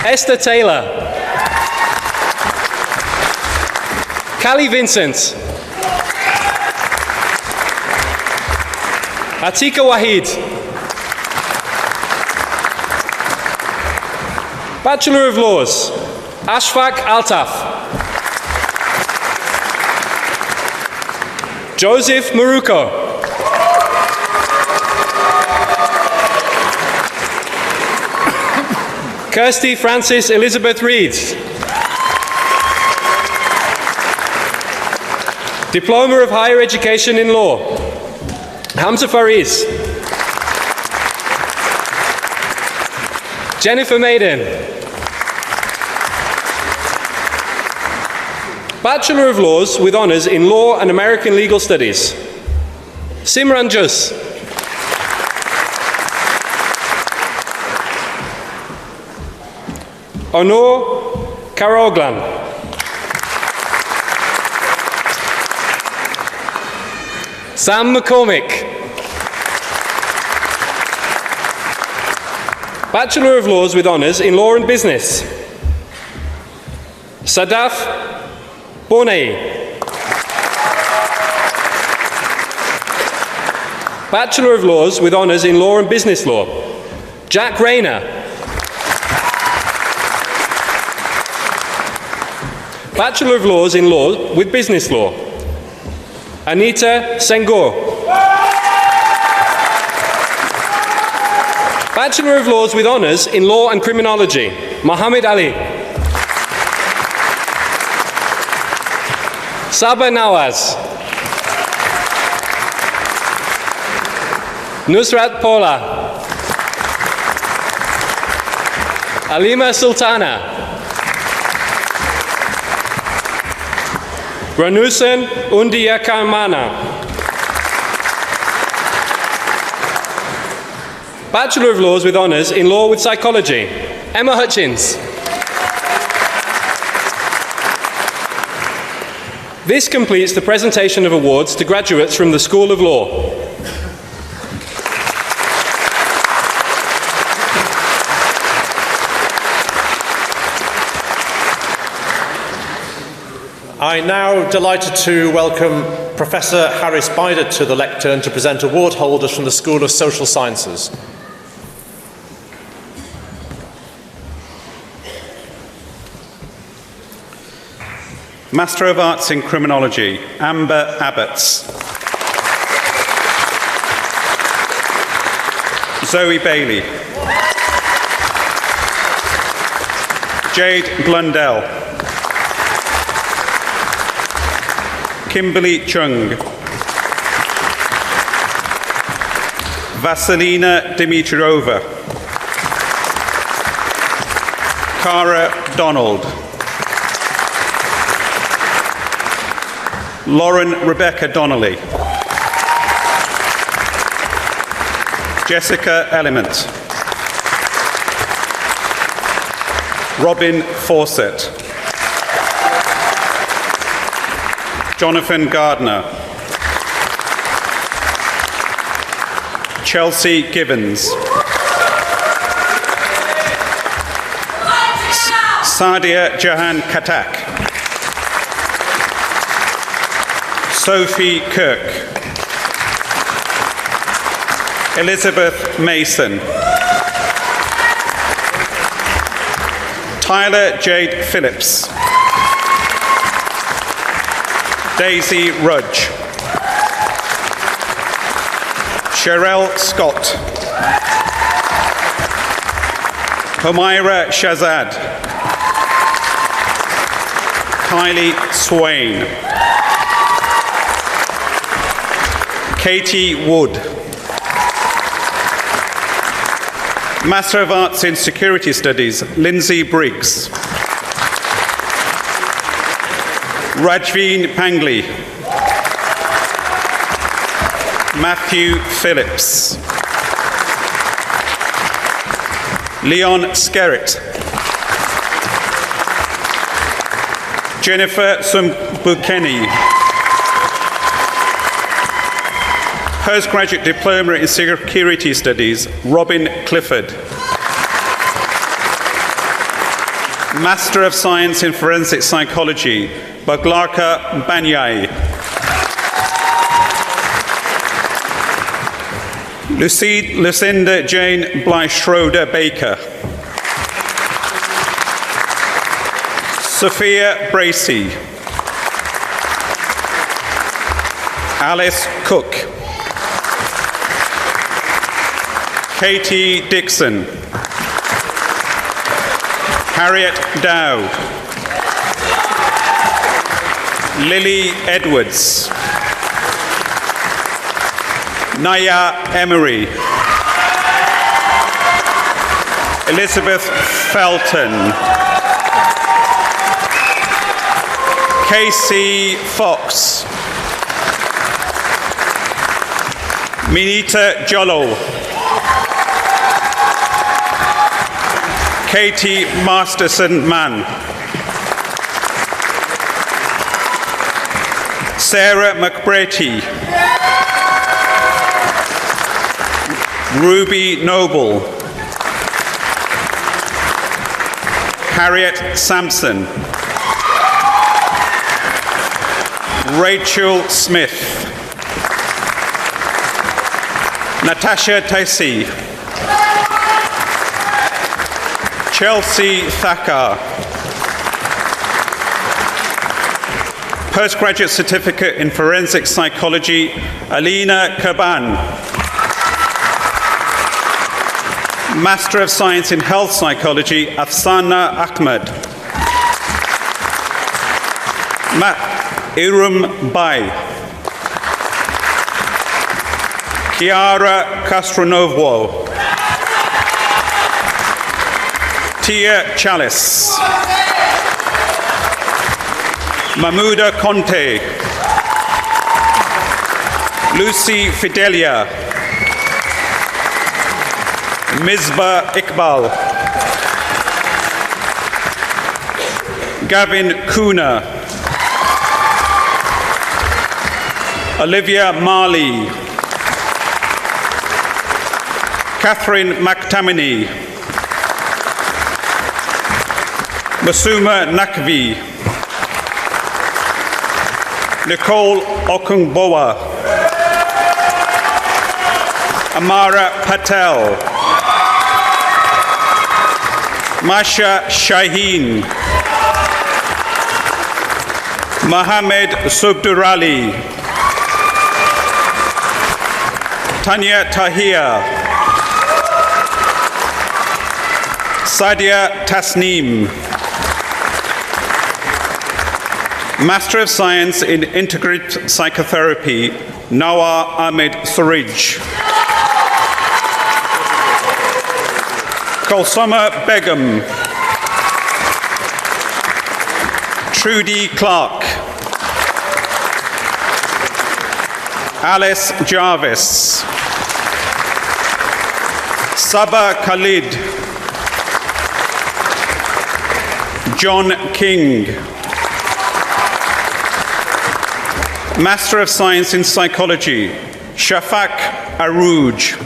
Esther Taylor. Callie Vincent. Atika Wahid. Bachelor of Laws, Ashfaq Altaf. Joseph Maruko. Kirsty Francis Elizabeth Reed. Diploma of Higher Education in Law, Hamza Fariz. Jennifer Maiden. Bachelor of Laws with Honours in Law and American Legal Studies, Simran Jus. Honor Karoglan. Sam McCormick. Bachelor of Laws with Honours in Law and Business, Sadaf Bonei. Bachelor of Laws with Honours in Law and Business Law, Jack Rayner. Bachelor of Laws in Law with Business Law, Anita Senghor. Bachelor of Laws with Honours in Law and Criminology, Mohammed Ali. Saba Nawaz. Nusrat Pola. Alima Sultana. Ranusan Undiyakamana. Bachelor of Laws with Honours in Law with Psychology, Emma Hutchins. This completes the presentation of awards to graduates from the School of Law. I'm now delighted to welcome Professor Harry Spider to the lectern to present award holders from the School of Social Sciences. Master of Arts in Criminology, Amber Abbots. Zoe Bailey. Jade Blundell. Kimberly Chung. Vasilina Dimitrova. Cara Donald. Lauren Rebecca Donnelly. Jessica Element. Robin Fawcett. Jonathan Gardner. Chelsea Gibbons. Sadia Jahan Katak. Sophie Kirk. Elizabeth Mason. Tyler Jade Phillips. Daisy Rudge. Sherelle Scott. Humaira Shazad. Kylie Swain. Katie Wood. Master of Arts in Security Studies, Lindsay Briggs. Rajveen Pangli. Matthew Phillips. Leon Skerritt. Jennifer Sumbukeni. Postgraduate Diploma in Security Studies, Robin Clifford. Master of Science in Forensic Psychology, Baglarka Banyai. Lucinda Jane Blythe-Schroeder Baker. Sophia Bracey. Alice Cook. Katie Dixon. Harriet Dowd. Lily Edwards. Naya Emery. Elizabeth Felton. Casey Fox. Minita Jollo. Katie Masterson Mann. Sarah McBratey. Ruby Noble. Harriet Sampson. Rachel Smith. Natasha Taisi. Chelsea Thakkar. Postgraduate Certificate in Forensic Psychology, Alina Kaban. Master of Science in Health Psychology, Afsana Ahmed. Irum Bai. Chiara Castronovo. Tia Chalice. Mahmouda Conte. Lucy Fidelia. Misbah Iqbal. Gavin Kuna. Olivia Marley. Catherine McTamaney. Masuma Nakvi. Nicole Okungbowa. Amara Patel. Masha Shaheen. Mohammed Subdurali. Tanya Tahir. Sadia Tasneem. Master of Science in Integrative Psychotherapy, Nawar Ahmed Surij. Kolsoma Begum. Trudy Clark. Alice Jarvis. Saba Khalid. John King. Master of Science in Psychology, Shafak Arouj.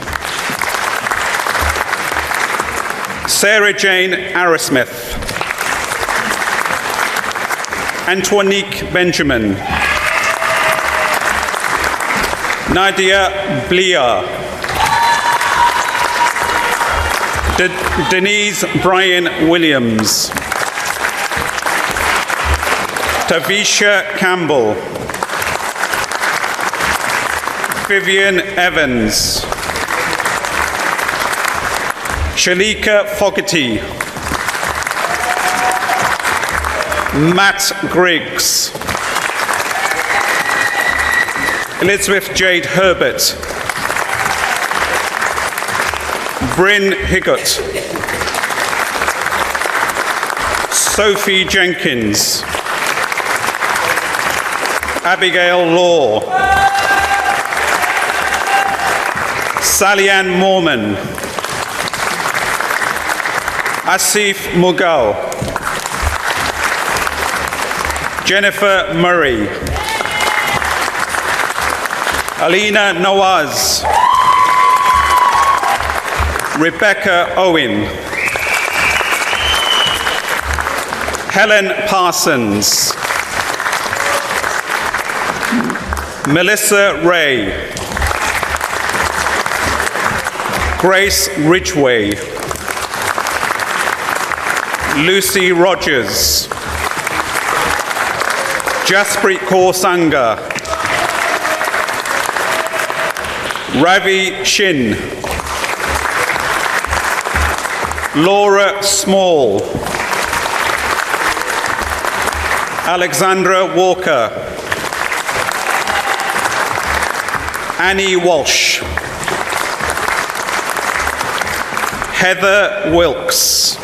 Sarah Jane Arrowsmith. Antoinique Benjamin. Nadia Blia. Denise Bryan Williams. Tavisha Campbell. Vivian Evans. Shalika Fogarty. Matt Griggs. Elizabeth Jade Herbert. Bryn Higgott. Sophie Jenkins. Abigail Law. Sally Ann Morman. Asif Mughal. Jennifer Murray. Alina Nawaz. Rebecca Owen. Helen Parsons. Melissa Ray. Grace Ridgway. Lucy Rogers. Jasprit Kaur Sangha. Ravi Shin. Laura Small. Alexandra Walker. Annie Walsh. Heather Wilkes.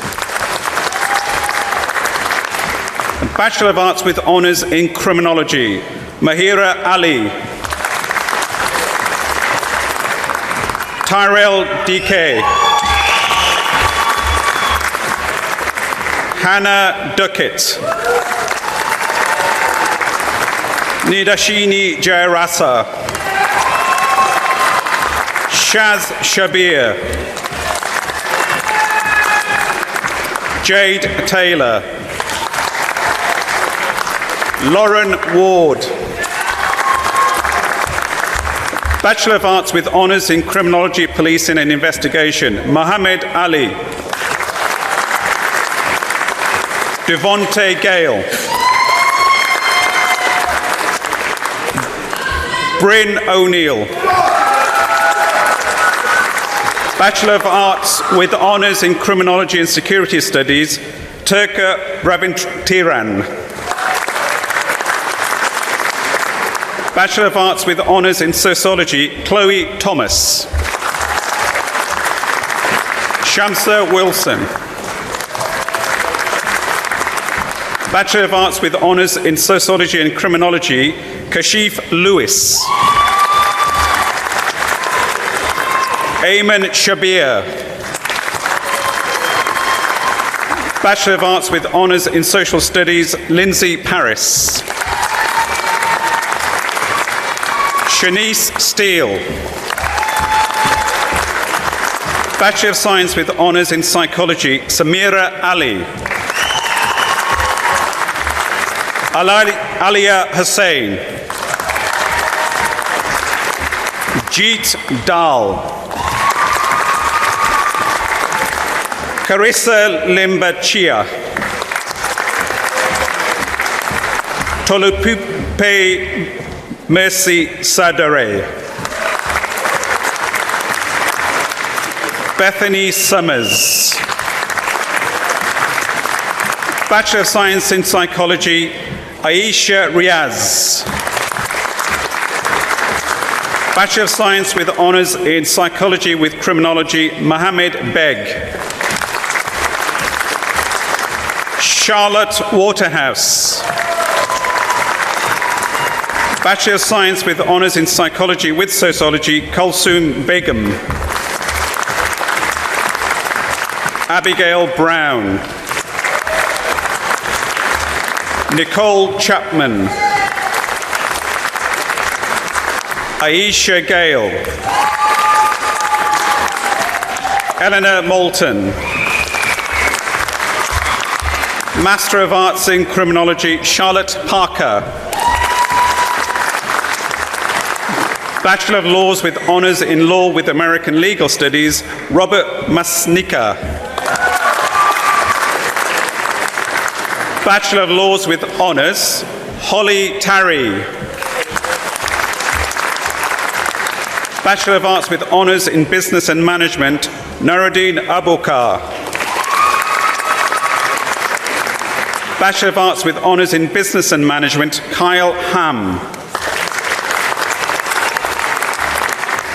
Bachelor of Arts with Honours in Criminology, Mahira Ali. Tyrell DK. Hannah Duckett. Nidashini Jayarasa. Shaz Shabir. Jade Taylor. Lauren Ward. Bachelor of Arts with Honours in Criminology, Policing and Investigation, Mohammed Ali. Devonte Gale. Bryn O'Neill. Bachelor of Arts with Honours in Criminology and Security Studies, Turka Ravindran. Bachelor of Arts with Honours in Sociology, Chloe Thomas. Shamsa Wilson. Bachelor of Arts with Honours in Sociology and Criminology, Kashif Lewis. Ayman Shabir. Bachelor of Arts with Honours in Social Studies, Lindsay Paris. Shanice Steele. Bachelor of Science with Honours in Psychology, Samira Ali. Alia Hussain. Jeet Dal. Carissa Limbachia. Tolupupe Mercy Sadare. Bethany Summers. Bachelor of Science in Psychology, Aisha Riaz. Bachelor of Science with Honours in Psychology with Criminology, Mohammed Beg. Charlotte Waterhouse. Bachelor of Science with Honours in Psychology with Sociology, Kulsoom Begum. Abigail Brown. Nicole Chapman. Aisha Gale. Eleanor Moulton. Master of Arts in Criminology, Charlotte Parker. Bachelor of Laws with Honours in Law with American Legal Studies, Robert Masnika. Bachelor of Laws with Honours, Holly Tarry. Bachelor of Arts with Honours in Business and Management, Nuruddin Abukar. Bachelor of Arts with Honours in Business and Management, Kyle Ham.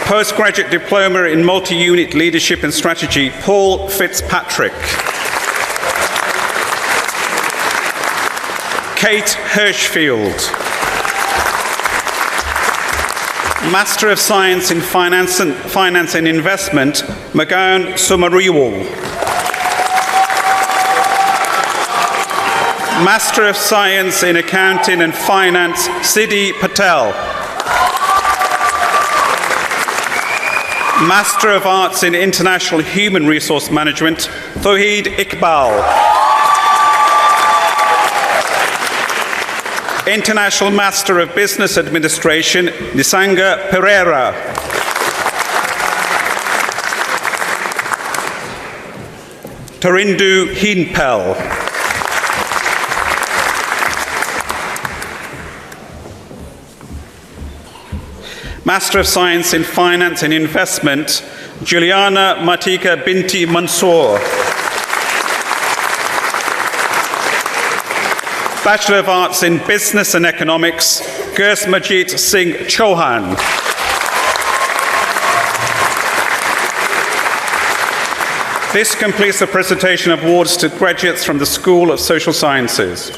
Postgraduate Diploma in Multi-Unit Leadership and Strategy, Paul Fitzpatrick. Kate Hirschfield. Master of Science in Finance and Investment, Magoun Sumariwal. Master of Science in Accounting and Finance, Siddhi Patel. Master of Arts in International Human Resource Management, Thoheed Iqbal. International Master of Business Administration, Nisanga Pereira. Tarindu Hinpel. Master of Science in Finance and Investment, Juliana Matika Binti Mansoor. Bachelor of Arts in Business and Economics, Gursmajit Singh Chauhan. This completes the presentation of awards to graduates from the School of Social Sciences.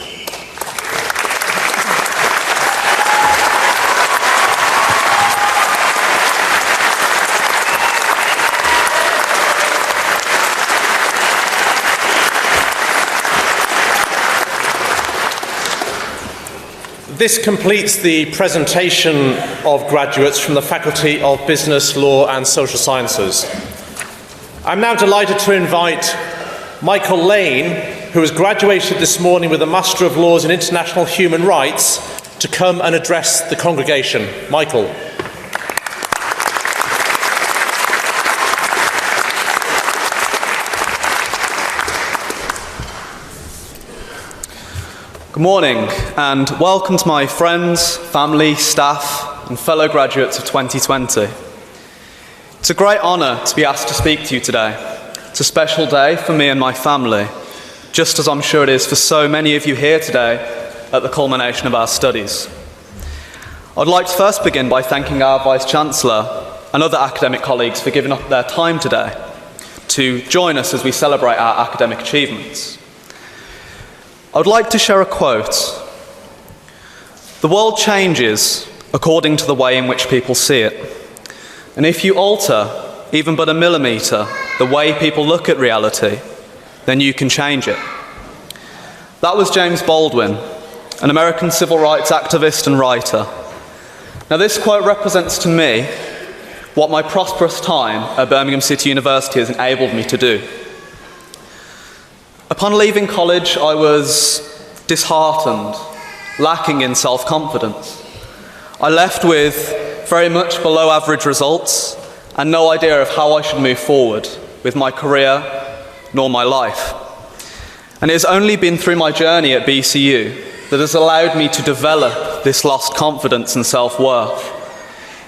This completes the presentation of graduates from the Faculty of Business, Law and Social Sciences. I'm now delighted to invite Michael Lane, who has graduated this morning with a Master of Laws in International Human Rights, to come and address the congregation. Michael. Good morning and welcome to my friends, family, staff and fellow graduates of 2020. It's a great honour to be asked to speak to you today. It's a special day for me and my family, just as I'm sure it is for so many of you here today at the culmination of our studies. I'd like to first begin by thanking our Vice-Chancellor and other academic colleagues for giving up their time today to join us as we celebrate our academic achievements. I would like to share a quote. "The world changes according to the way in which people see it. And if you alter, even but a millimetre, the way people look at reality, then you can change it." That was James Baldwin, an American civil rights activist and writer. Now, this quote represents to me what my prosperous time at Birmingham City University has enabled me to do. Upon leaving college, I was disheartened, lacking in self-confidence. I left with very much below average results and no idea of how I should move forward with my career nor my life. And it has only been through my journey at BCU that has allowed me to develop this lost confidence and self-worth.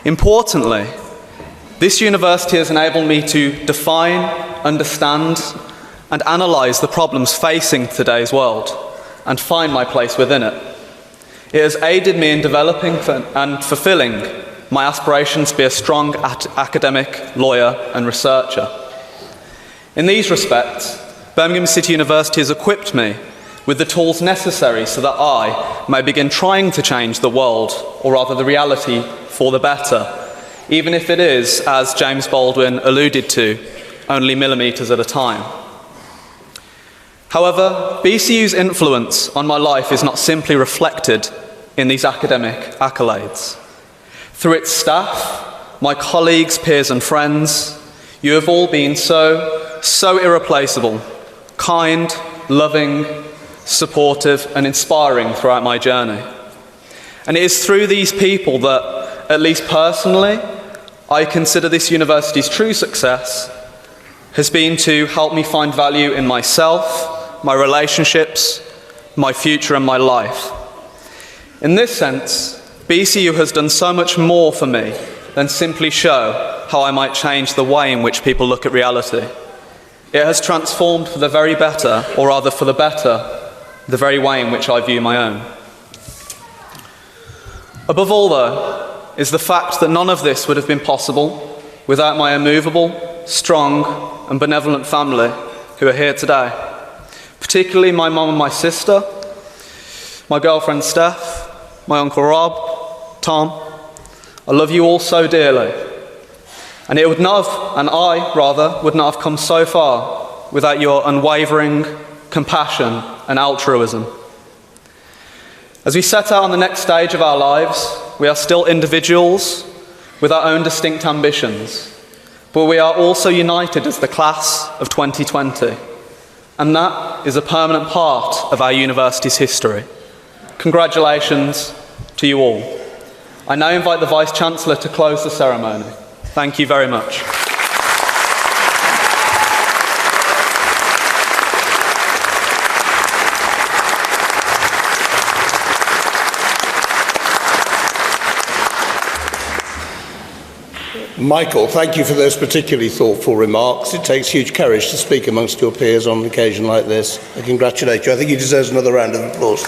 Importantly, this university has enabled me to define, understand, and analyse the problems facing today's world and find my place within it. It has aided me in developing and fulfilling my aspirations to be a strong academic, lawyer, and researcher. In these respects, Birmingham City University has equipped me with the tools necessary so that I may begin trying to change the world, or rather the reality, for the better, even if it is, as James Baldwin alluded to, only millimetres at a time. However, BCU's influence on my life is not simply reflected in these academic accolades. Through its staff, my colleagues, peers and friends, you have all been so irreplaceable, kind, loving, supportive and inspiring throughout my journey. And it is through these people that, at least personally, I consider this university's true success has been to help me find value in myself, my relationships, my future and my life. In this sense, BCU has done so much more for me than simply show how I might change the way in which people look at reality. It has transformed for the very better, or rather for the better, the very way in which I view my own. Above all, though, is the fact that none of this would have been possible without my immovable, strong and benevolent family who are here today, particularly my mum and my sister, my girlfriend Steph, my uncle Rob, Tom. I love you all so dearly. And I would not have come so far without your unwavering compassion and altruism. As we set out on the next stage of our lives, we are still individuals with our own distinct ambitions, but we are also united as the class of 2020, and that is a permanent part of our university's history. Congratulations to you all. I now invite the Vice-Chancellor to close the ceremony. Thank you very much. Michael, thank you for those particularly thoughtful remarks. It takes huge courage to speak amongst your peers on an occasion like this. I congratulate you. I think he deserves another round of applause.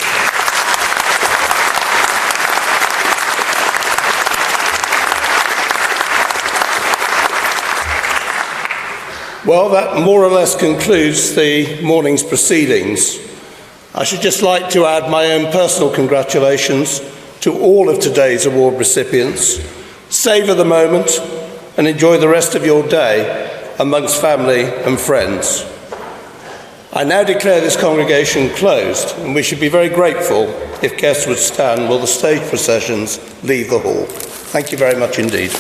Well, that more or less concludes the morning's proceedings. I should just like to add my own personal congratulations to all of today's award recipients. Savour the moment and enjoy the rest of your day amongst family and friends. I now declare this congregation closed, and we should be very grateful if guests would stand while the stage processions leave the hall. Thank you very much indeed.